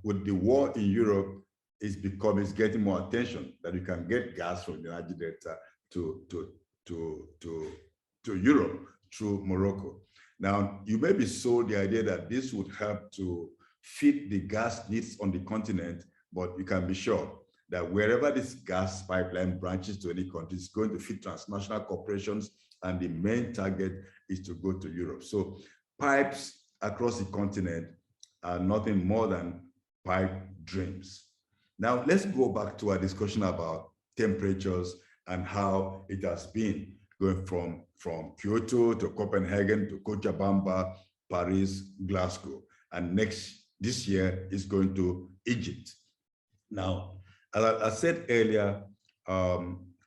with the war in Europe, it's getting more attention that you can get gas from the Niger Delta to Europe through Morocco. Now, you may be sold the idea that this would help to feed the gas needs on the continent, but you can be sure that wherever this gas pipeline branches to any country, it's going to feed transnational corporations and the main target is to go to Europe. So pipes across the continent are nothing more than pipe dreams. Now, let's go back to our discussion about temperatures and how it has been going from Kyoto to Copenhagen to Cochabamba, Paris, Glasgow, and this year is going to Egypt. Now, as I said earlier,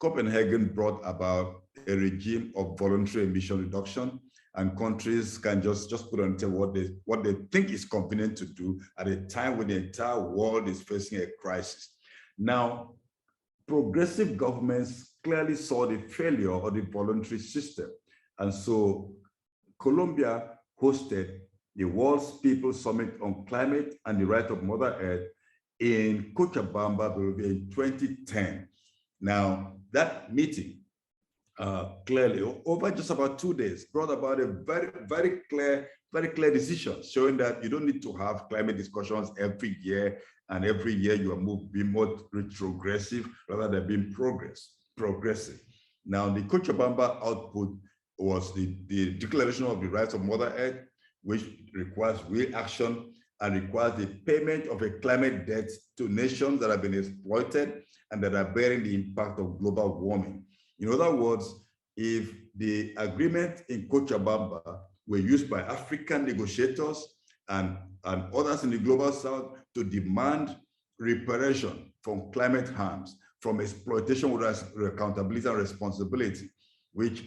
Copenhagen brought about a regime of voluntary emission reduction, and countries can just put on the table what they think is convenient to do at a time when the entire world is facing a crisis. Now, progressive governments clearly saw the failure of the voluntary system. And so Colombia hosted the World's People's Summit on Climate and the Right of Mother Earth in Cochabamba, Bolivia in 2010. Now, that meeting clearly, over just about 2 days, brought about a very clear decision showing that you don't need to have climate discussions every year, and every year you are being more retrogressive rather than being progressive. Now, the Cochabamba output was the Declaration of the Rights of Mother Earth, which requires real action and requires the payment of a climate debt to nations that have been exploited and that are bearing the impact of global warming. In other words, if the agreement in Cochabamba were used by African negotiators and others in the global south to demand reparation from climate harms, from exploitation without accountability and responsibility, which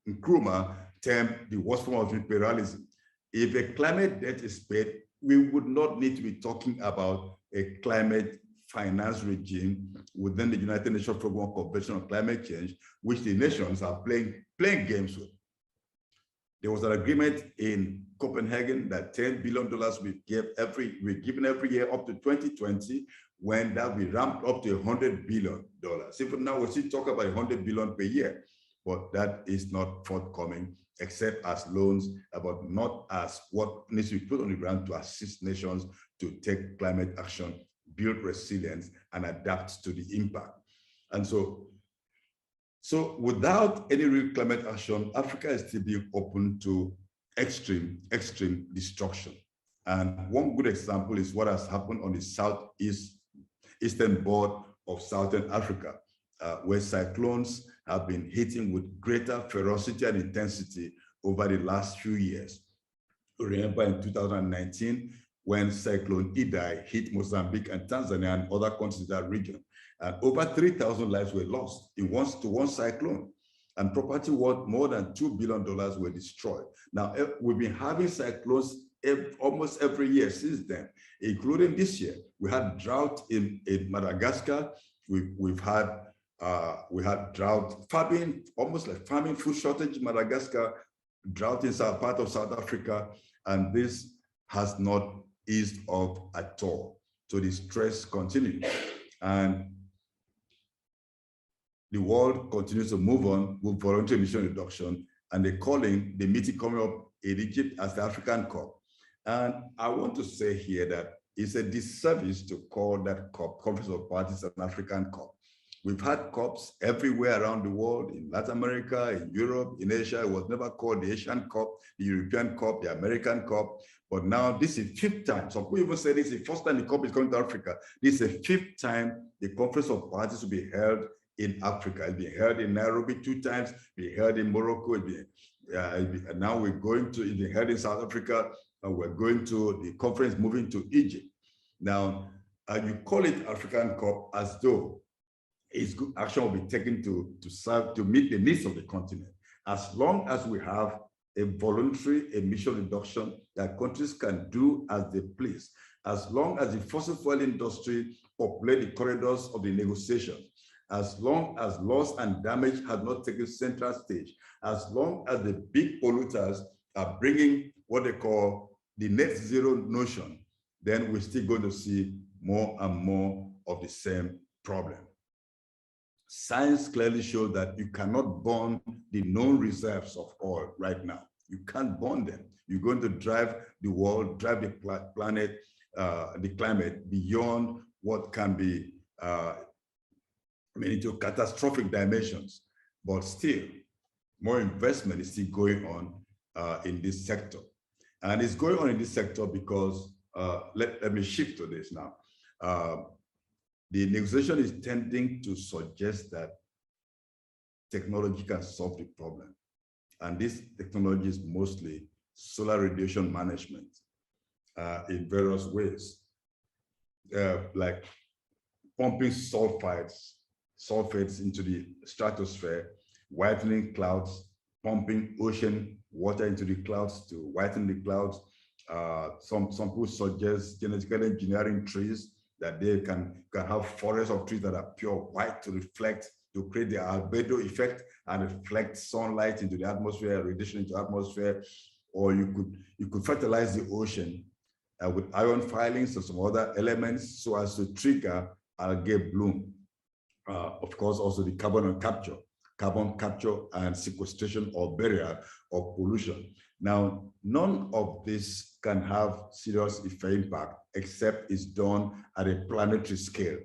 Nkrumah termed the worst form of imperialism. If a climate debt is paid, we would not need to be talking about a climate finance regime within the United Nations Framework Convention on Climate Change, which the nations are playing games with. There was an agreement in Copenhagen that $10 billion we're given every year up to 2020, when that we ramped up to $100 billion. Even now, we still talk about $100 billion per year, but that is not forthcoming, except as loans, but not as what needs to be put on the ground to assist nations to take climate action, build resilience, and adapt to the impact. And so without any real climate action, Africa is still being open to extreme destruction. And one good example is what has happened on the eastern border of Southern Africa, where cyclones have been hitting with greater ferocity and intensity over the last few years. Remember in 2019, when Cyclone Idai hit Mozambique and Tanzania and other countries in that region, and over 3,000 lives were lost in one cyclone, and property worth more than $2 billion were destroyed. Now, we've been having cyclones almost every year since then, including this year. We had drought in Madagascar. We had drought, famine, almost like famine, food shortage in Madagascar, drought in part of South Africa, and this has not eased off at all. So the stress continues, and the world continues to move on with voluntary emission reduction, and they're calling the meeting coming up in Egypt as the African COP. And I want to say here that it's a disservice to call that COP, Conference of Parties, an African COP. We've had COPs everywhere around the world, in Latin America, in Europe, in Asia. It was never called the Asian COP, the European COP, the American COP. But now this is the 5th time. Some people even say this is the first time the COP is coming to Africa. This is the 5th time the Conference of Parties will be held in Africa. It'll be held in Nairobi 2 times, it'll be held in Morocco, and now we're going to, it'll be held in South Africa, and we're going to the conference moving to Egypt. Now, you call it African COP as though action will be taken to meet the needs of the continent. As long as we have a voluntary emission reduction that countries can do as they please, as long as the fossil fuel industry populate the corridors of the negotiation, as long as loss and damage has not taken central stage, as long as the big polluters are bringing what they call the net zero notion, then we're still going to see more and more of the same problem. Science clearly shows that you cannot burn the known reserves of oil right now. You can't burn them. You're going to drive the world, drive the planet, the climate beyond what can be into catastrophic dimensions. But still, more investment is still going on in this sector. And it's going on in this sector because, let me shift to this now. The negotiation is tending to suggest that technology can solve the problem. And this technology is mostly solar radiation management in various ways, like pumping sulfates into the stratosphere, whitening clouds, pumping ocean water into the clouds to whiten the clouds. Some people suggest genetically engineering trees, that they can have forests of trees that are pure white to reflect, to create the albedo effect and reflect sunlight into the atmosphere, radiation into the atmosphere. Or you could fertilize the ocean with iron filings or some other elements so as to trigger algae bloom. Of course, also the carbon capture and sequestration or barrier of pollution. Now, none of this can have serious impact except it's done at a planetary scale.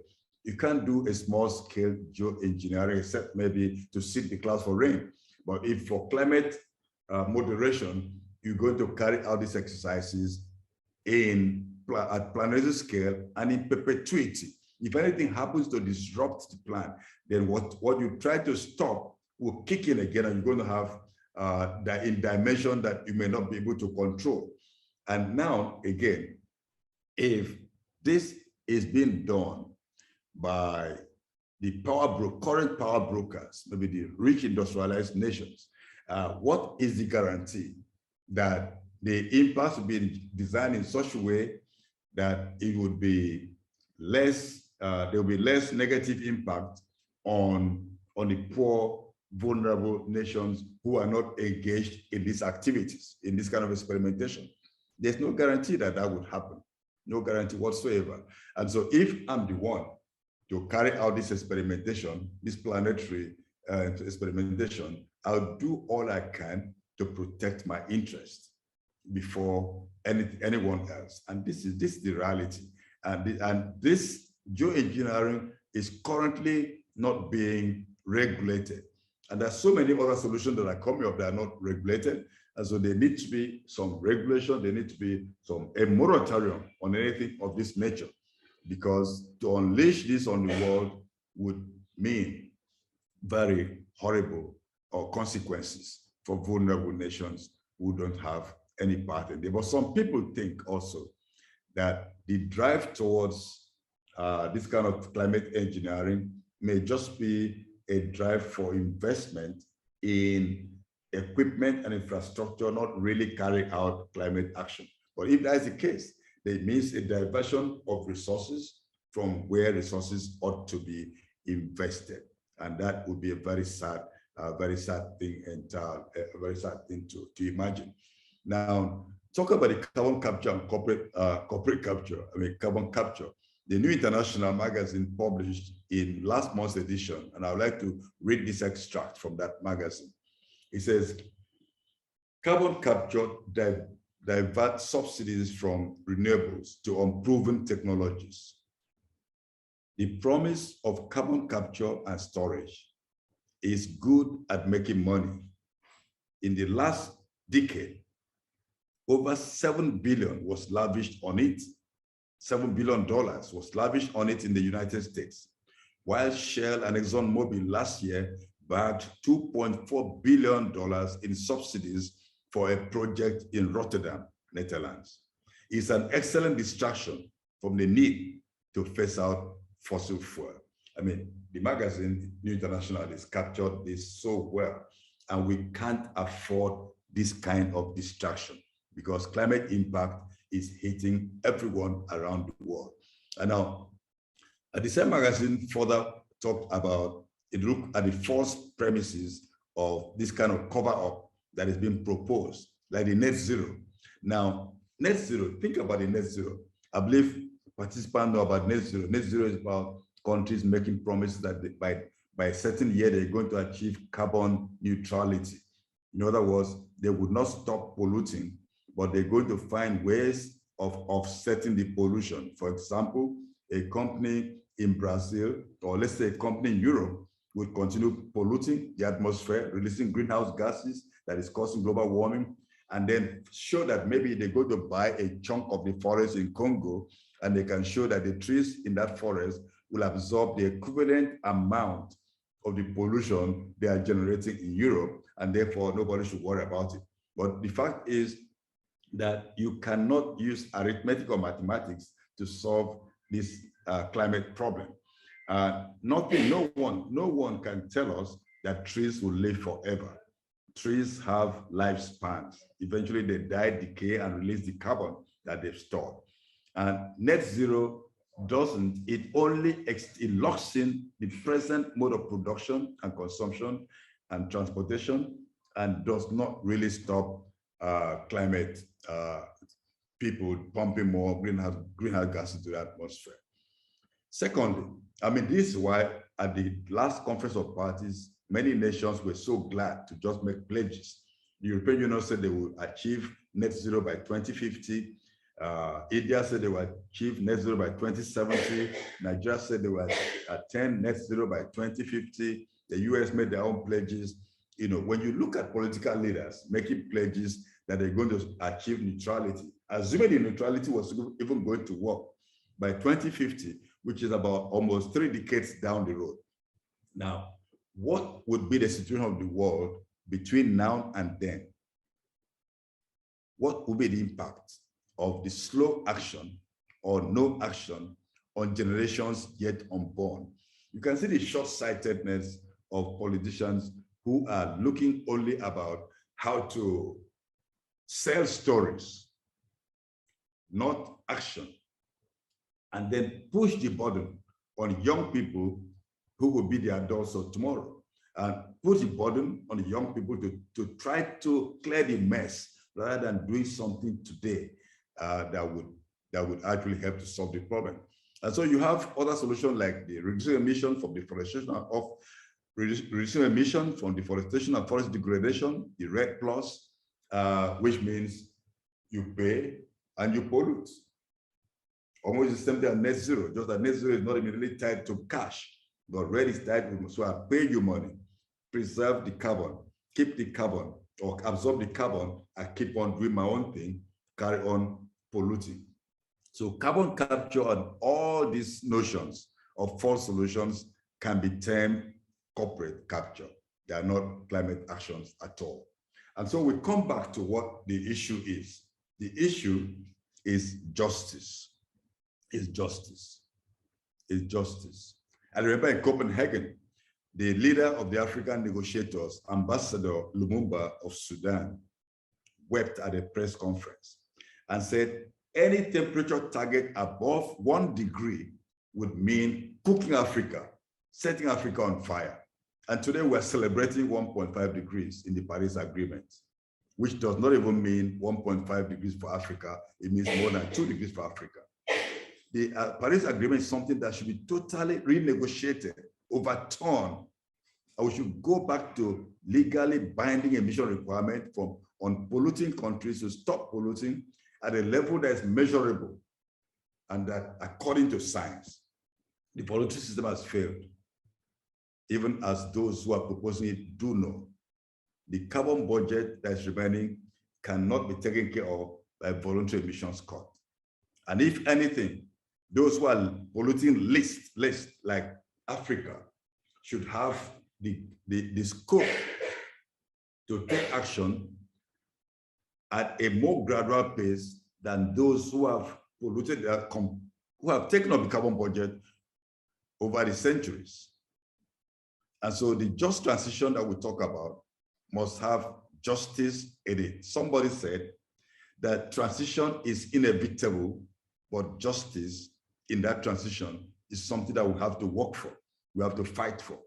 You can't do a small scale geoengineering except maybe to seed the clouds for rain. But if for climate moderation, you're going to carry out these exercises at planetary scale and in perpetuity. If anything happens to disrupt the plan, then what you try to stop will kick in again, and you're going to have that in dimension that you may not be able to control. And now, again, if this is being done by the current power brokers, maybe the rich industrialized nations, what is the guarantee that the impacts will be designed in such a way that it would be less, there will be less negative impact on the poor, vulnerable nations who are not engaged in these activities, in this kind of experimentation? There's no guarantee that that would happen, no guarantee whatsoever. And so if I'm the one to carry out this experimentation, this planetary experimentation, I'll do all I can to protect my interest before anyone else. And this is the reality. And this geoengineering is currently not being regulated. And there's so many other solutions that are coming up that are not regulated. And so there needs to be some regulation, there needs to be a moratorium on anything of this nature, because to unleash this on the world would mean very horrible consequences for vulnerable nations who don't have any part in it. But some people think also that the drive towards this kind of climate engineering may just be a drive for investment in equipment and infrastructure, not really carry out climate action. But if that is the case, that means a diversion of resources from where resources ought to be invested. And that would be a very sad thing, and a very sad thing to imagine. Now, talk about the carbon capture and corporate capture. Carbon capture. The New International magazine published in last month's edition, and I would like to read this extract from that magazine. It says, carbon capture diverts subsidies from renewables to unproven technologies. The promise of carbon capture and storage is good at making money. In the last decade, over $7 billion was lavished on it. $7 billion was lavished on it in the United States, while Shell and ExxonMobil last year bagged $2.4 billion in subsidies for a project in Rotterdam, Netherlands. It's an excellent distraction from the need to phase out fossil fuel. The magazine, New International, has captured this so well, and we can't afford this kind of distraction because climate impact is hitting everyone around the world. And now, the same magazine further talked about, it looked at the false premises of this kind of cover-up that is being proposed, like the net zero. Now, net zero, think about the net zero. I believe participants know about net zero. Net zero is about countries making promises that by a certain year, they're going to achieve carbon neutrality. In other words, they would not stop polluting, but they're going to find ways of offsetting the pollution. For example, a company in Brazil, or let's say a company in Europe, will continue polluting the atmosphere, releasing greenhouse gases that is causing global warming, and then show that maybe they go to buy a chunk of the forest in Congo, and they can show that the trees in that forest will absorb the equivalent amount of the pollution they are generating in Europe, and therefore nobody should worry about it. But the fact is that you cannot use arithmetic or mathematics to solve this climate problem. No one can tell us that trees will live forever. Trees have lifespans. Eventually they die, decay, and release the carbon that they've stored. And net zero doesn't, it locks in the present mode of production and consumption and transportation, and does not really stop climate people pumping more greenhouse gases into the atmosphere. Secondly, I mean, this is why at the last conference of parties, many nations were so glad to just make pledges. The European Union said they will achieve net zero by 2050. India said they will achieve net zero by 2070. Nigeria said they will attain net zero by 2050. The US made their own pledges. You know, when you look at political leaders making pledges that they're going to achieve neutrality, assuming the neutrality was even going to work by 2050, which is about almost 3 decades down the road. Now, what would be the situation of the world between now and then? What would be the impact of the slow action or no action on generations yet unborn? You can see the short-sightedness of politicians who are looking only about how to sell stories, not action, and then push the burden on young people who will be the adults of tomorrow, and put the burden on the young people to try to clear the mess rather than doing something today that would actually help to solve the problem. And so you have other solutions like the reducing emission from deforestation of reducing emission from deforestation and forest degradation, the REDD+, which means you pay and you pollute. Almost the same thing as net zero, just that net zero is not immediately tied to cash, but REDD is tied to, so I pay you money, preserve the carbon, keep the carbon, or absorb the carbon, I keep on doing my own thing, carry on polluting. So carbon capture and all these notions of false solutions can be termed corporate capture. They are not climate actions at all. And so we come back to what the issue is. The issue is justice. Is justice. Is justice. I remember in Copenhagen, the leader of the African negotiators, Ambassador Lumumba of Sudan, wept at a press conference and said, any temperature target above 1 degree would mean cooking Africa, setting Africa on fire. And today we're celebrating 1.5 degrees in the Paris Agreement, which does not even mean 1.5 degrees for Africa. It means more than 2 degrees for Africa. The Paris Agreement is something that should be totally renegotiated, overturned, and we should go back to legally binding emission requirement on polluting countries to stop polluting at a level that is measurable and that, according to science, the voluntary system has failed, even as those who are proposing it do know. The carbon budget that is remaining cannot be taken care of by voluntary emissions cut. And if anything, those who are polluting least like Africa should have the scope to take action at a more gradual pace than those who have polluted, who have taken up the carbon budget over the centuries. And so the just transition that we talk about must have justice in it. Somebody said that transition is inevitable, but justice in that transition is something that we have to work for, we have to fight for.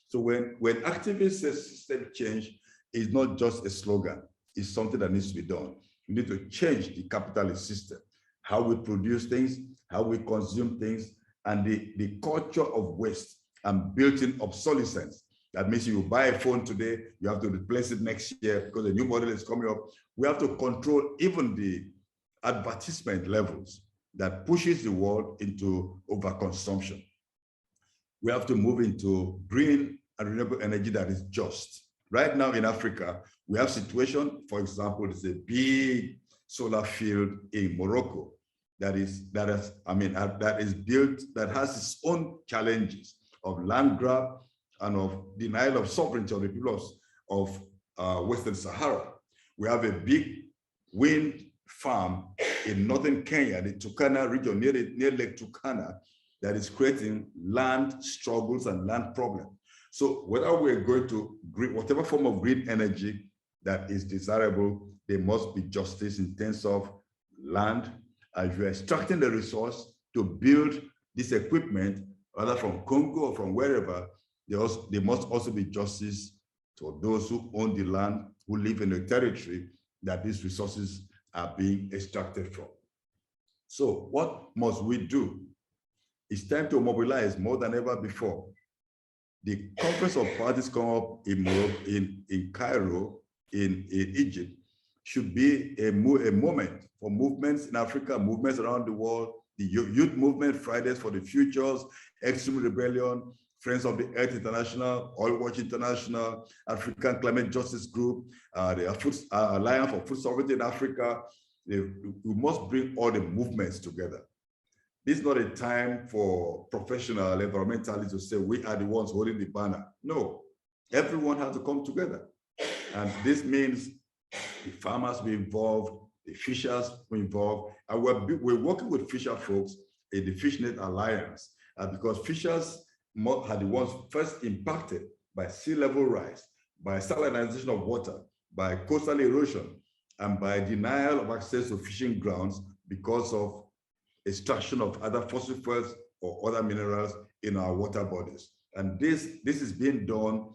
So when activists say system change, it's not just a slogan, it's something that needs to be done. We need to change the capitalist system, how we produce things, how we consume things, and the culture of waste and built-in obsolescence. That means you buy a phone today, you have to replace it next year because a new model is coming up. We have to control even the advertisement levels that pushes the world into overconsumption. We have to move into green and renewable energy that is just. Right now in Africa, we have situation, for example, there's a big solar field in Morocco that is built, that has its own challenges of land grab and of denial of sovereignty of the people of Western Sahara. We have a big wind farm in northern Kenya, the Turkana region, near Lake Turkana, that is creating land struggles and land problems. So whether we're going to green, whatever form of green energy that is desirable, there must be justice in terms of land. If you're extracting the resource to build this equipment, whether from Congo or from wherever, there must also be justice to those who own the land, who live in the territory that these resources are being extracted from. So what must we do? It's time to mobilize more than ever before. The Conference of Parties come up in Morocco, in Cairo, in Egypt, should be a moment for movements in Africa, movements around the world, the youth movement, Fridays for the Futures, Extreme Rebellion, Friends of the Earth International, Oil Watch International, African Climate Justice Group, the Alliance for Food Sovereignty in Africa. We must bring all the movements together. This is not a time for professional environmentalists to say we are the ones holding the banner. No, everyone has to come together. And this means the farmers be involved, the fishers be involved, and we're working with fisher folks in the Fishnet Alliance because fishers are the ones first impacted by sea level rise, by salinization of water, by coastal erosion, and by denial of access to fishing grounds because of extraction of other fossil fuels or other minerals in our water bodies. And this is being done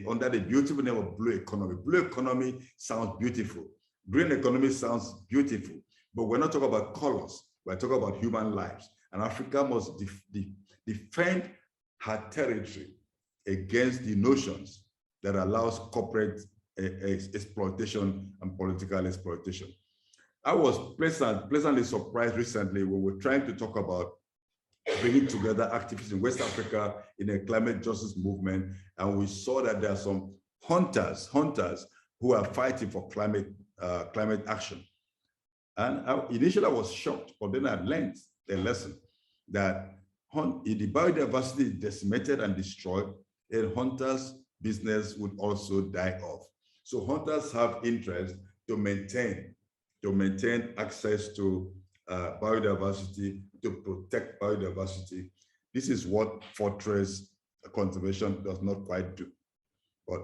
under the beautiful name of blue economy. Blue economy sounds beautiful. Green economy sounds beautiful, but we're not talking about colors. We're talking about human lives. And Africa must defend her territory against the notions that allows corporate exploitation and political exploitation. I was pleasantly surprised recently when we were trying to talk about bringing together activists in West Africa in a climate justice movement, and we saw that there are some hunters who are fighting for climate action. And initially I was shocked, but then I learned a lesson that if the biodiversity is decimated and destroyed, a hunter's business would also die off. So hunters have interest to maintain access to biodiversity, to protect biodiversity. This is what fortress conservation does not quite do. But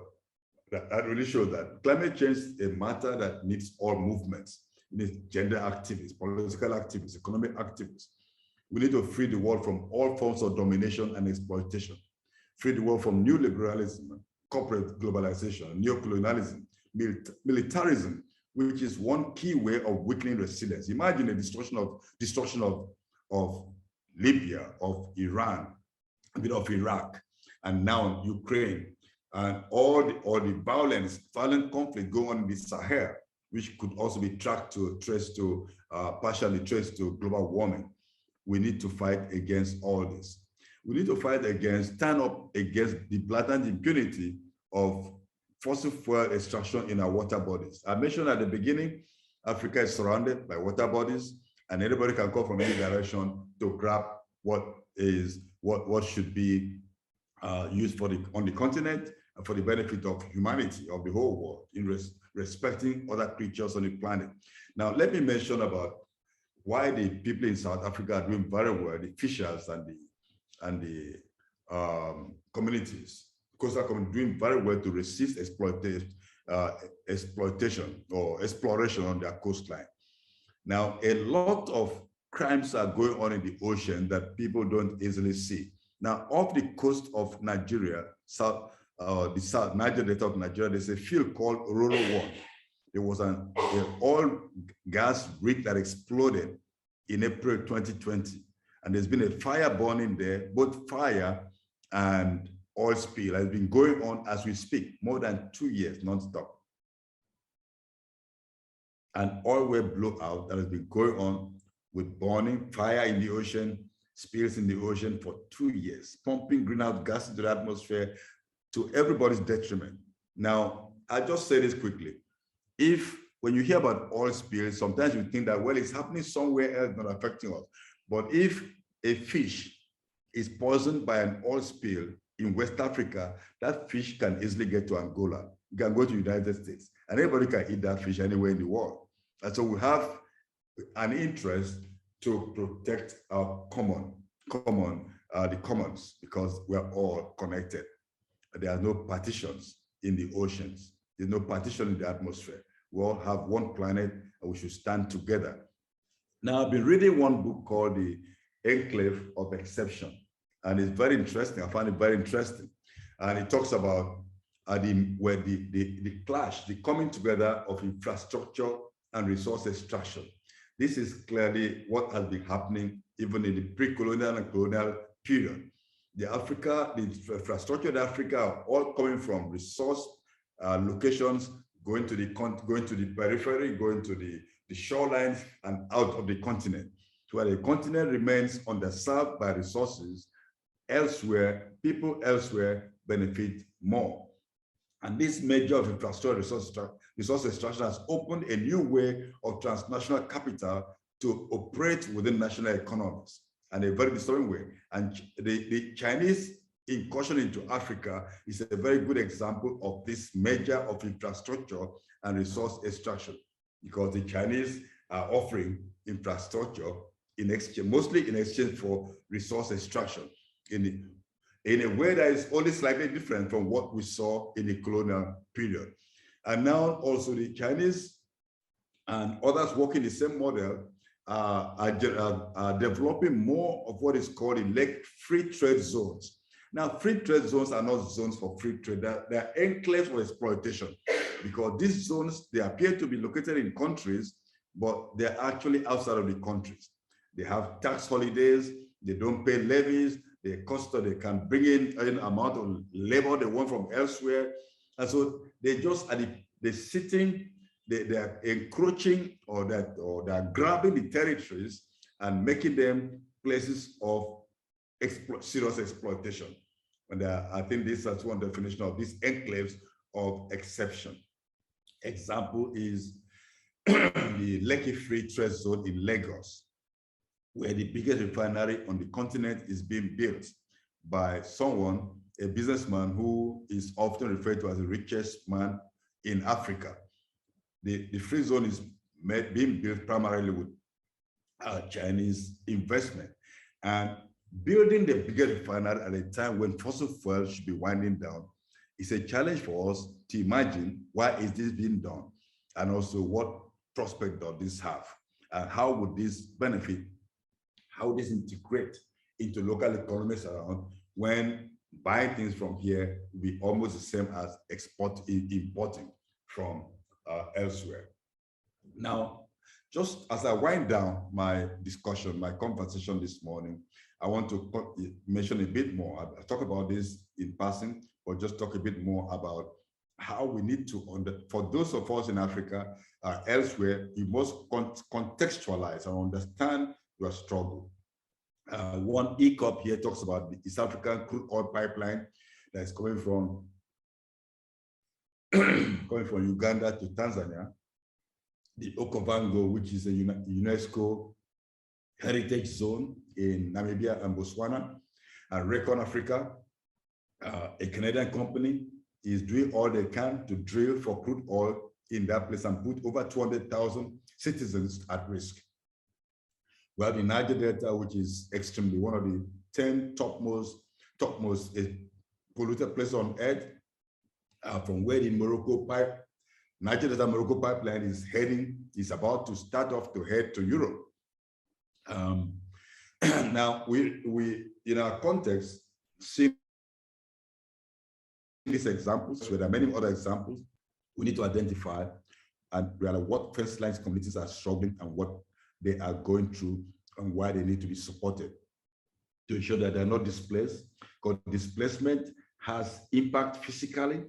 that really shows that climate change is a matter that needs all movements. It needs gender activists, political activists, economic activists. We need to free the world from all forms of domination and exploitation. Free the world from neoliberalism, corporate globalization, neocolonialism, militarism, which is one key way of weakening resilience. Imagine a destruction of Libya, of Iran, a bit of Iraq, and now Ukraine, and all the violent conflict going on in the Sahel, which could also be partially traced to global warming. We need to fight against all this. We need to stand up against the blatant impunity of fossil fuel extraction in our water bodies. I mentioned at the beginning, Africa is surrounded by water bodies, and anybody can come from any direction to grab what should be used on the continent and for the benefit of humanity, of the whole world, in respecting other creatures on the planet. Now, let me mention about why the people in South Africa are doing very well, the fishers and the communities, coastal communities doing very well to resist exploitation or exploration on their coastline. Now, a lot of crimes are going on in the ocean that people don't easily see. Now, off the coast of Nigeria, the Niger Delta of Nigeria, there's a field called Ororo 1. There was an oil gas rig that exploded in April 2020. And there's been a fire burning there, both fire and oil spill has been going on as we speak, more than 2 years, nonstop. An oil well blowout that has been going on with burning, fire in the ocean, spills in the ocean for 2 years, pumping greenhouse gases into the atmosphere, to everybody's detriment. Now, I'll just say this quickly. When you hear about oil spills, sometimes you think that, well, it's happening somewhere else, not affecting us. But if a fish is poisoned by an oil spill in West Africa, that fish can easily get to Angola. You can go to the United States, and anybody can eat that fish anywhere in the world. And so we have an interest to protect our the commons, because we are all connected. There are no partitions in the oceans. There's no partition in the atmosphere. We all have one planet, and we should stand together. Now, I've been reading one book called The Enclave of Exception, and it's very interesting. I find it very interesting. And it talks about the clash, the coming together of infrastructure and resource extraction. This is clearly what has been happening even in the pre-colonial and colonial period. The infrastructure in Africa are all coming from resource locations, going to the periphery, going to the shorelines and out of the continent. So where the continent remains underserved by resources, elsewhere, people elsewhere benefit more. And this major of infrastructure resource extraction has opened a new way of transnational capital to operate within national economies, and a very disturbing way. And the Chinese incursion into Africa is a very good example of this measure of infrastructure and resource extraction, because the Chinese are offering infrastructure in exchange, mostly in exchange for resource extraction in a way that is only slightly different from what we saw in the colonial period. And now also the Chinese and others working the same model are developing more of what is called free trade zones. Now, free trade zones are not zones for free trade. They're enclaves for exploitation, because these zones, they appear to be located in countries, but they're actually outside of the countries. They have tax holidays, they don't pay levies, they can bring in an amount of labor they want from elsewhere. And so they just are they are encroaching, or they are grabbing the territories and making them places of serious exploitation. And I think this is one definition of these enclaves of exception. Example is the Lekki Free Trade Zone in Lagos, where the biggest refinery on the continent is being built by someone, a businessman who is often referred to as the richest man in Africa. The free zone is being built primarily with Chinese investment. And building the biggest refinery at a time when fossil fuels should be winding down is a challenge for us to imagine why is this being done, and also what prospect does this have, and how would this benefit, how would this integrate into local economies around, when buying things from here will be almost the same as importing from elsewhere. Now, just as I wind down my discussion, my conversation this morning, I want to mention a bit more. I'll talk about this in passing, but just talk a bit more about how we need to, for those of us in Africa, elsewhere, you must contextualize and understand your struggle. One ECOP here talks about the East African crude oil pipeline that is coming from Uganda to Tanzania, the Okavango, which is a UNESCO heritage zone in Namibia and Botswana, and Recon Africa, a Canadian company, is doing all they can to drill for crude oil in that place and put over 200,000 citizens at risk. We have the Niger Delta, which is extremely one of the 10 topmost polluted places on earth, from where the Niger Delta Morocco pipeline is about to start off to head to Europe. Now, we in our context, see these examples, where there are many other examples, we need to identify and realize what first line communities are struggling and what they are going through and why they need to be supported to ensure that they're not displaced, because displacement has impact physically,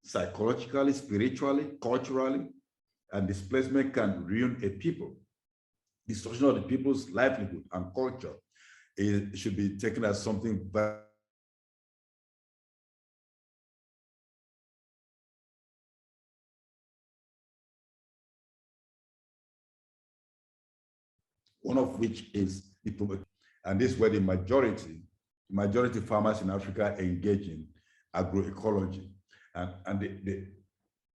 psychologically, spiritually, culturally, and displacement can ruin a people. Destruction of the people's livelihood and culture should be taken as something one of which is the poverty. And this is where the majority farmers in Africa engage in agroecology. And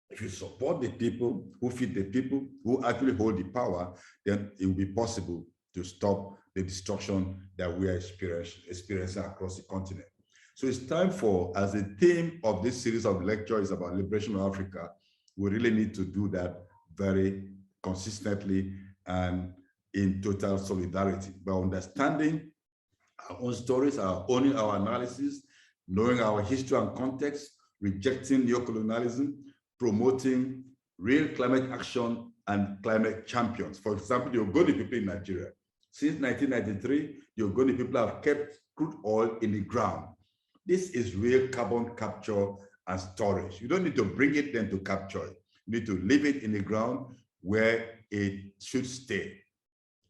if you support the people who feed the people who actually hold the power, then it will be possible to stop the destruction that we are experiencing across the continent. So it's time for, as the theme of this series of lectures is about liberation of Africa, we really need to do that very consistently and in total solidarity by understanding our own stories, owning our analysis, knowing our history and context, rejecting neocolonialism, promoting real climate action and climate champions. For example, the Ogoni people in Nigeria. Since 1993, the Ogoni people have kept crude oil in the ground. This is real carbon capture and storage. You don't need to bring it then to capture it. You need to leave it in the ground where it should stay.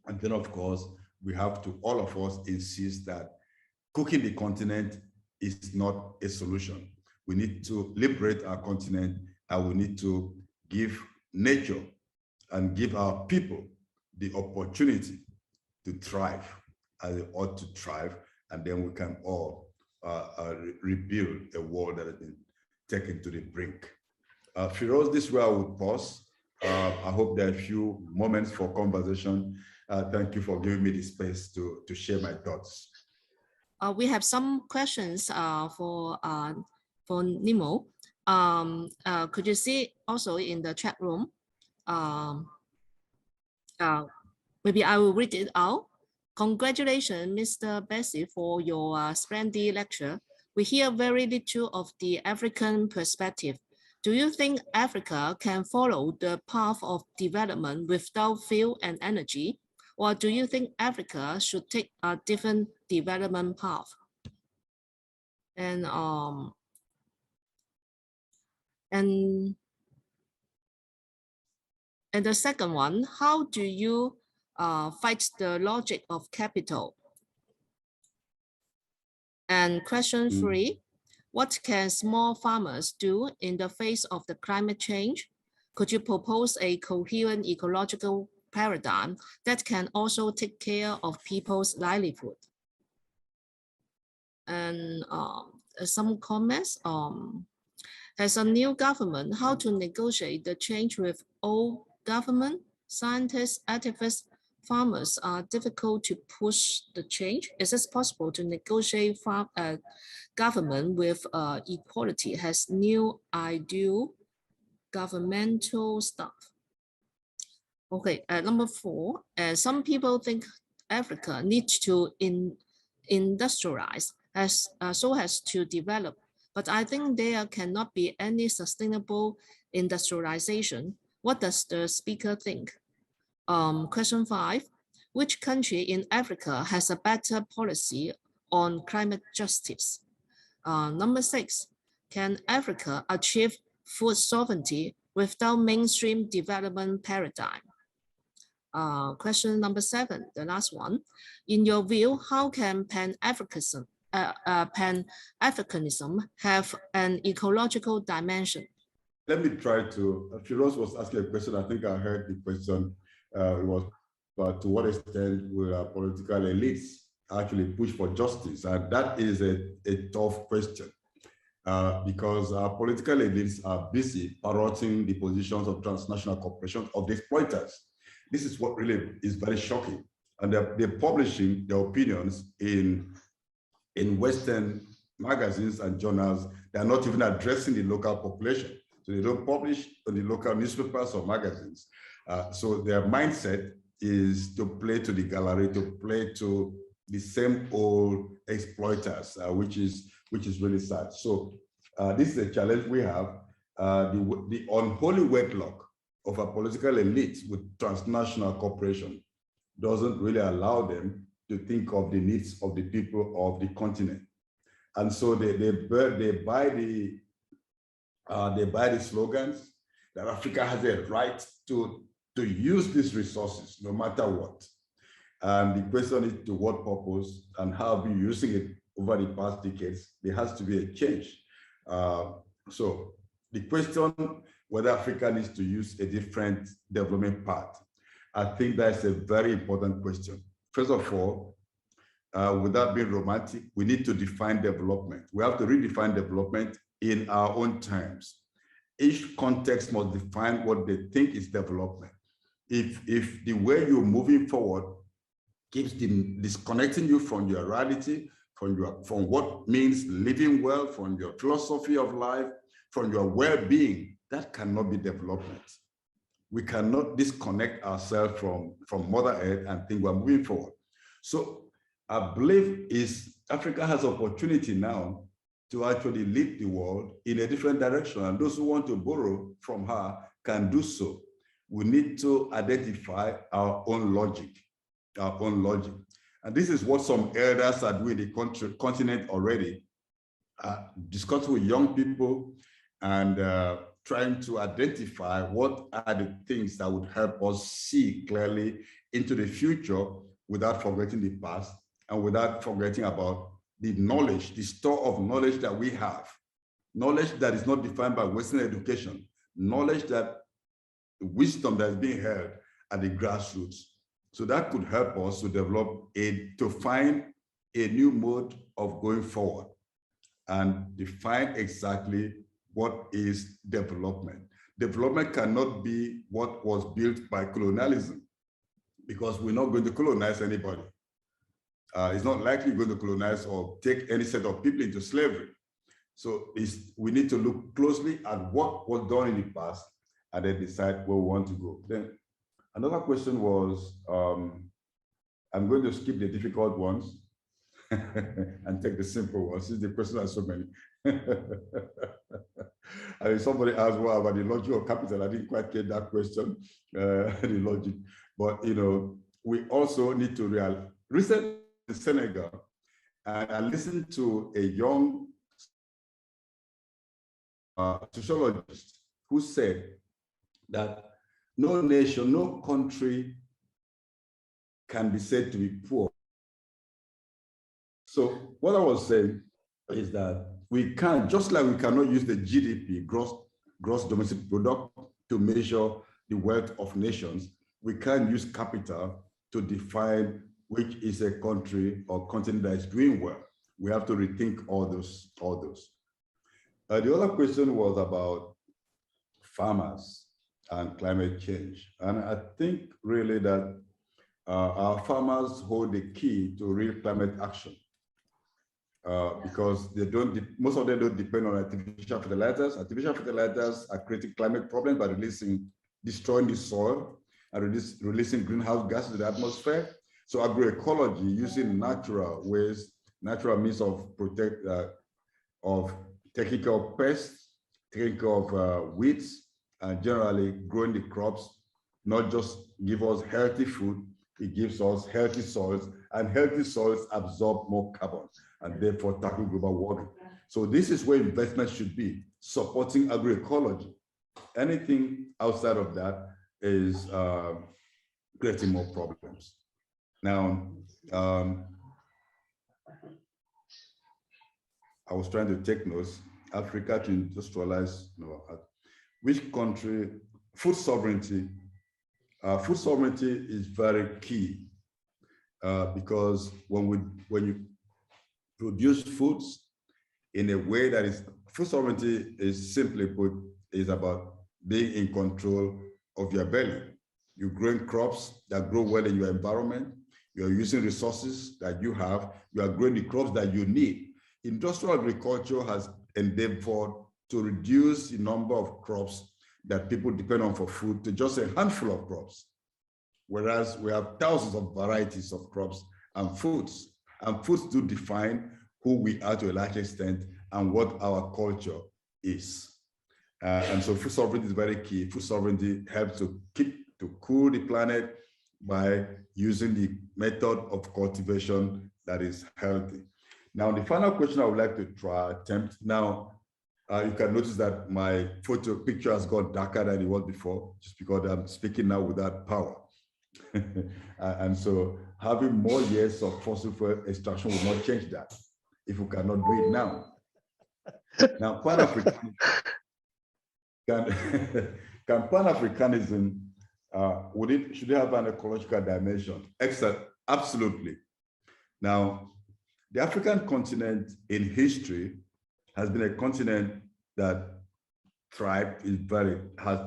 And then, of course, we have to, all of us, insist that cooking the continent is not a solution. We need to liberate our continent, and we need to give nature and give our people the opportunity to thrive as they ought to thrive, and then we can all rebuild a world that has been taken to the brink. Firoz, this is where I would pause. I hope there are a few moments for conversation. Thank you for giving me the space to share my thoughts. We have some questions for Nnimmo. Could you see also in the chat room? Maybe I will read it out. Congratulations, Mr. Bassey, for your splendid lecture. We hear very little of the African perspective. Do you think Africa can follow the path of development without fuel and energy? Or do you think Africa should take a different development path? And the second one, how do you fight the logic of capital? And question 3, what can small farmers do in the face of the climate change? Could you propose a coherent ecological paradigm that can also take care of people's livelihood? And some comments. As a new government, how to negotiate the change with old government? Scientists, activists, farmers are difficult to push the change. Is it possible to negotiate government with equality has new ideal governmental stuff? Okay, number 4, some people think Africa needs to industrialize so as to develop, but I think there cannot be any sustainable industrialization. What does the speaker think? Question 5, which country in Africa has a better policy on climate justice? Number 6, can Africa achieve food sovereignty without mainstream development paradigm? Question number 7, the last one. In your view, how can Pan-Africanism have an ecological dimension? Let me try to, Firoz was asking a question, I think I heard the question, it was about to what extent will our political elites actually push for justice? And that is a tough question because our political elites are busy parroting the positions of transnational corporations, of the exploiters. This is what really is very shocking. And they're publishing their opinions in Western magazines and journals. They're not even addressing the local population. So they don't publish on the local newspapers or magazines. So their mindset is to play to the gallery, to play to the same old exploiters, which is really sad. So this is a challenge we have. The unholy wedlock of a political elite with transnational corporation doesn't really allow them to think of the needs of the people of the continent. And so they buy the slogans that Africa has a right to use these resources no matter what. And the question is to what purpose and how are we using it over the past decades? There has to be a change. So the question whether Africa needs to use a different development path. I think that's a very important question. First of all, without being romantic, we need to define development. We have to redefine development in our own terms. Each context must define what they think is development. If the way you're moving forward keeps disconnecting you from your reality, from what means living well, from your philosophy of life, from your well-being, that cannot be development. We cannot disconnect ourselves from Mother Earth and think we're moving forward. So I believe Africa has opportunity now to actually lead the world in a different direction, and those who want to borrow from her can do so. We need to identify our own logic. And this is what some elders are doing in the continent already, discussing with young people and trying to identify what are the things that would help us see clearly into the future without forgetting the past and without forgetting about the knowledge, the store of knowledge that we have. Knowledge that is not defined by Western education, knowledge that the wisdom that is being held at the grassroots. So that could help us to develop to find a new mode of going forward and define exactly what is development. Development cannot be what was built by colonialism, because we're not going to colonize anybody. It's not likely going to colonize or take any set of people into slavery. So we need to look closely at what was done in the past and then decide where we want to go. Then another question was, I'm going to skip the difficult ones and take the simple ones, since the questions are so many. I mean, somebody asked what about the logic of capital. I didn't quite get that question, the logic. But we also need to realize, recently in Senegal, and I listened to a young sociologist who said that no nation, no country can be said to be poor. So what I was saying is that we can't, just like we cannot use the GDP, gross domestic product, to measure the wealth of nations, we can't use capital to define which is a country or continent that is doing well. We have to rethink all those. The other question was about farmers and climate change. And I think really that our farmers hold the key to real climate action. Because most of them don't depend on artificial fertilizers. Artificial fertilizers are creating climate problems by destroying the soil and releasing greenhouse gases to the atmosphere. So agroecology, using natural ways, natural means of taking care of pests, taking care of weeds, and generally growing the crops, not just give us healthy food, it gives us healthy soils, and healthy soils absorb more carbon, and therefore tackle global warming. So this is where investment should be, supporting agroecology. Anything outside of that is creating more problems. Now, I was trying to take notes. Africa to industrialize, which country, food sovereignty. Food sovereignty is very key because when you produce foods in a way that is, food sovereignty is simply put, is about being in control of your belly. You're growing crops that grow well in your environment. You're using resources that you have. You are growing the crops that you need. Industrial agriculture has endeavored to reduce the number of crops that people depend on for food to just a handful of crops. Whereas we have thousands of varieties of crops and foods. And foods do define who we are to a large extent and what our culture is. And so food sovereignty is very key. Food sovereignty helps to cool the planet by using the method of cultivation that is healthy. Now, the final question I would like to attempt now, you can notice that my picture has got darker than it was before, just because I'm speaking now without power. And so having more years of fossil fuel extraction will not change that if we cannot do it now. Now, Pan-Africanism, can Pan-Africanism should it have an ecological dimension? Absolutely. Now, the African continent in history has been a continent that has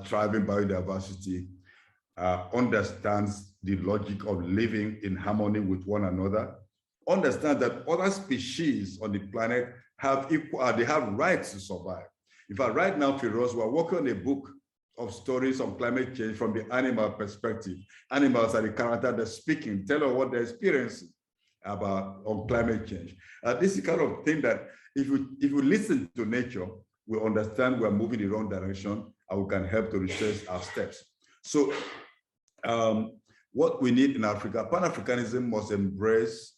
thriving biodiversity, understands the logic of living in harmony with one another, understands that other species on the planet have they have rights to survive. In fact, right now, Firoz, we're working on a book of stories on climate change from the animal perspective. Animals are the character that's speaking, tell us what they're experiencing on climate change. This is the kind of thing that if we listen to nature, we understand we're moving in the wrong direction and we can help to retrace our steps. So what we need in Africa, Pan-Africanism must embrace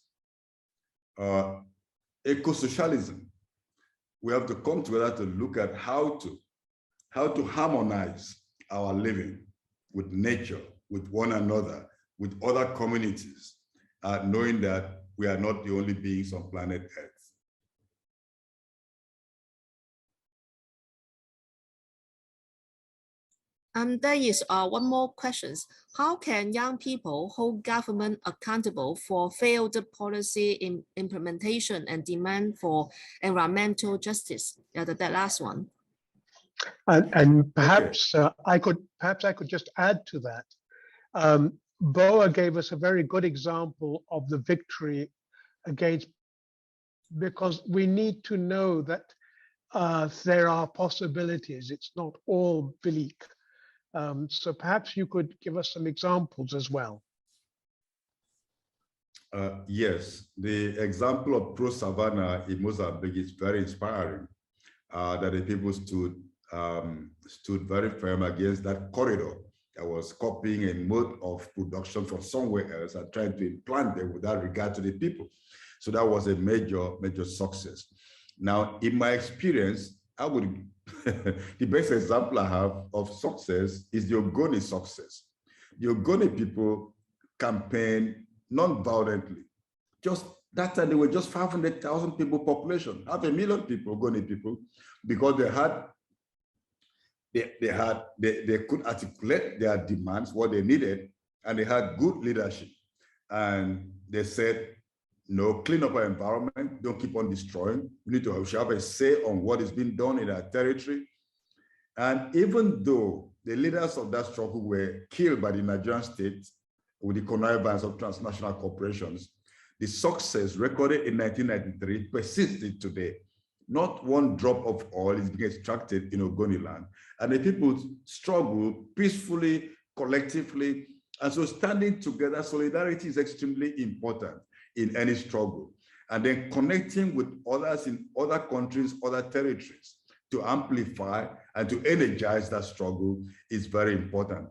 eco-socialism. We have to come together to look at how to harmonize our living with nature, with one another, with other communities, knowing that we are not the only beings on planet Earth. There is one more question. How can young people hold government accountable for failed policy implementation and demand for environmental justice? Yeah, that last one. And perhaps I could just add to that. Boa gave us a very good example of the victory against, because we need to know that there are possibilities. It's not all bleak. So perhaps you could give us some examples as well. Yes, the example of Pro Savannah in Mozambique is very inspiring. That the people stood very firm against that corridor that was copying a mode of production from somewhere else and trying to implant them without regard to the people. So that was a major success. Now, in my experience, I would the best example I have of success is the Ogoni success. The Ogoni people campaigned non-violently. Just that time, there were just 500,000 people population, 500,000 people, Ogoni people, because they could articulate their demands, what they needed, and they had good leadership. And they said, no, clean up our environment, don't keep on destroying. We need to have a say on what is being done in our territory. And even though the leaders of that struggle were killed by the Nigerian state with the connivance of transnational corporations, the success recorded in 1993 persisted today. Not one drop of oil is being extracted in Ogoni land. And the people struggle peacefully, collectively. And so standing together, solidarity is extremely important in any struggle. And then connecting with others in other countries, other territories to amplify and to energize that struggle is very important.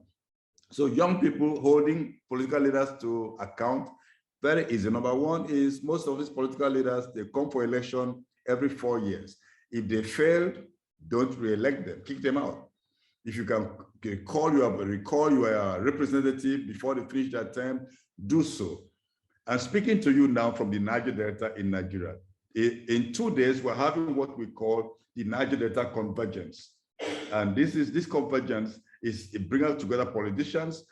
So young people holding political leaders to account, very easy. Number one is most of these political leaders, they come for election every 4 years. If they failed, don't re-elect them, kick them out. If you can recall your representative before they finish their term, do so. I'm speaking to you now from the Niger Delta in Nigeria. In 2 days, we're having what we call the Niger Delta Convergence. And this convergence is bringing together politicians,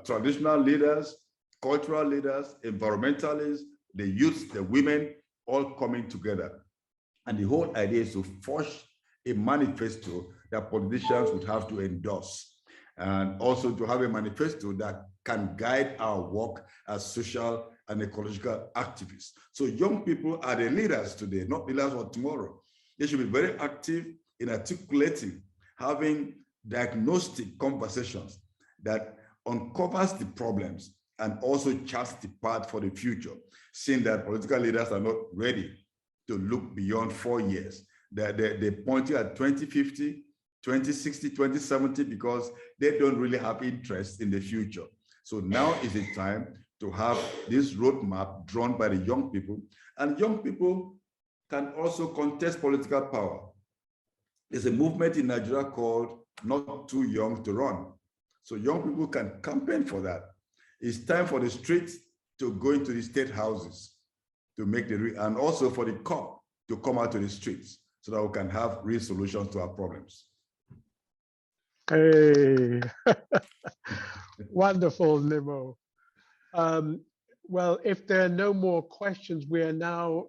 traditional leaders, cultural leaders, environmentalists, the youth, the women, all coming together. And the whole idea is to forge a manifesto that politicians would have to endorse, and also to have a manifesto that can guide our work as social and ecological activists. So young people are the leaders today, not the leaders of tomorrow. They should be very active in articulating, having diagnostic conversations that uncovers the problems and also charts the path for the future, seeing that political leaders are not ready to look beyond 4 years. They're pointing at 2050, 2060, 2070, because they don't really have interest in the future. So now is the time to have this roadmap drawn by the young people, and young people can also contest political power. There's a movement in Nigeria called Not Too Young to Run. So young people can campaign for that. It's time for the streets to go into the state houses to make and also for the COP to come out to the streets so that we can have real solutions to our problems. Hey. Wonderful, Nnimmo. Well, if there are no more questions, we are now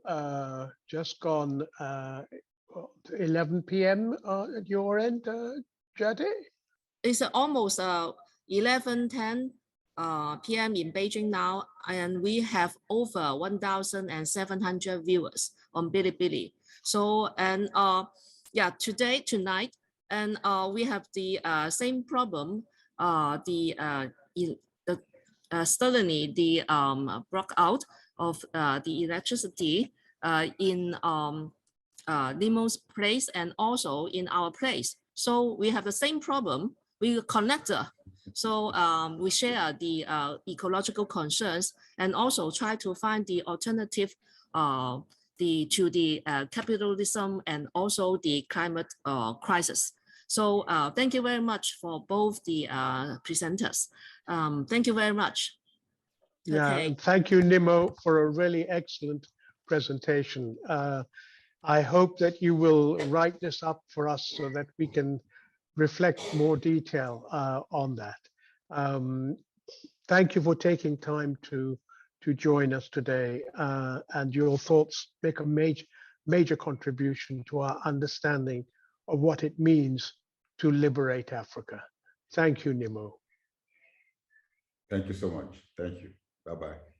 just gone 11 p.m. At your end, Jade? It's almost 11:10 p.m. in Beijing now, and we have over 1,700 viewers on Bilibili. So, and tonight, and we have the same problem. Suddenly the broke out of the electricity in Nnimmo's place and also in our place. So we have the same problem. We connect. So we share the ecological concerns and also try to find the alternative to the capitalism and also the climate crisis. So thank you very much for both the presenters. Thank you very much. Yeah, Okay. and thank you, Nnimmo, for a really excellent presentation. I hope that you will write this up for us so that we can reflect more detail on that. Thank you for taking time to join us today, and your thoughts make a major contribution to our understanding of what it means to liberate Africa. Thank you, Nnimmo. Thank you so much. Thank you. Bye-bye.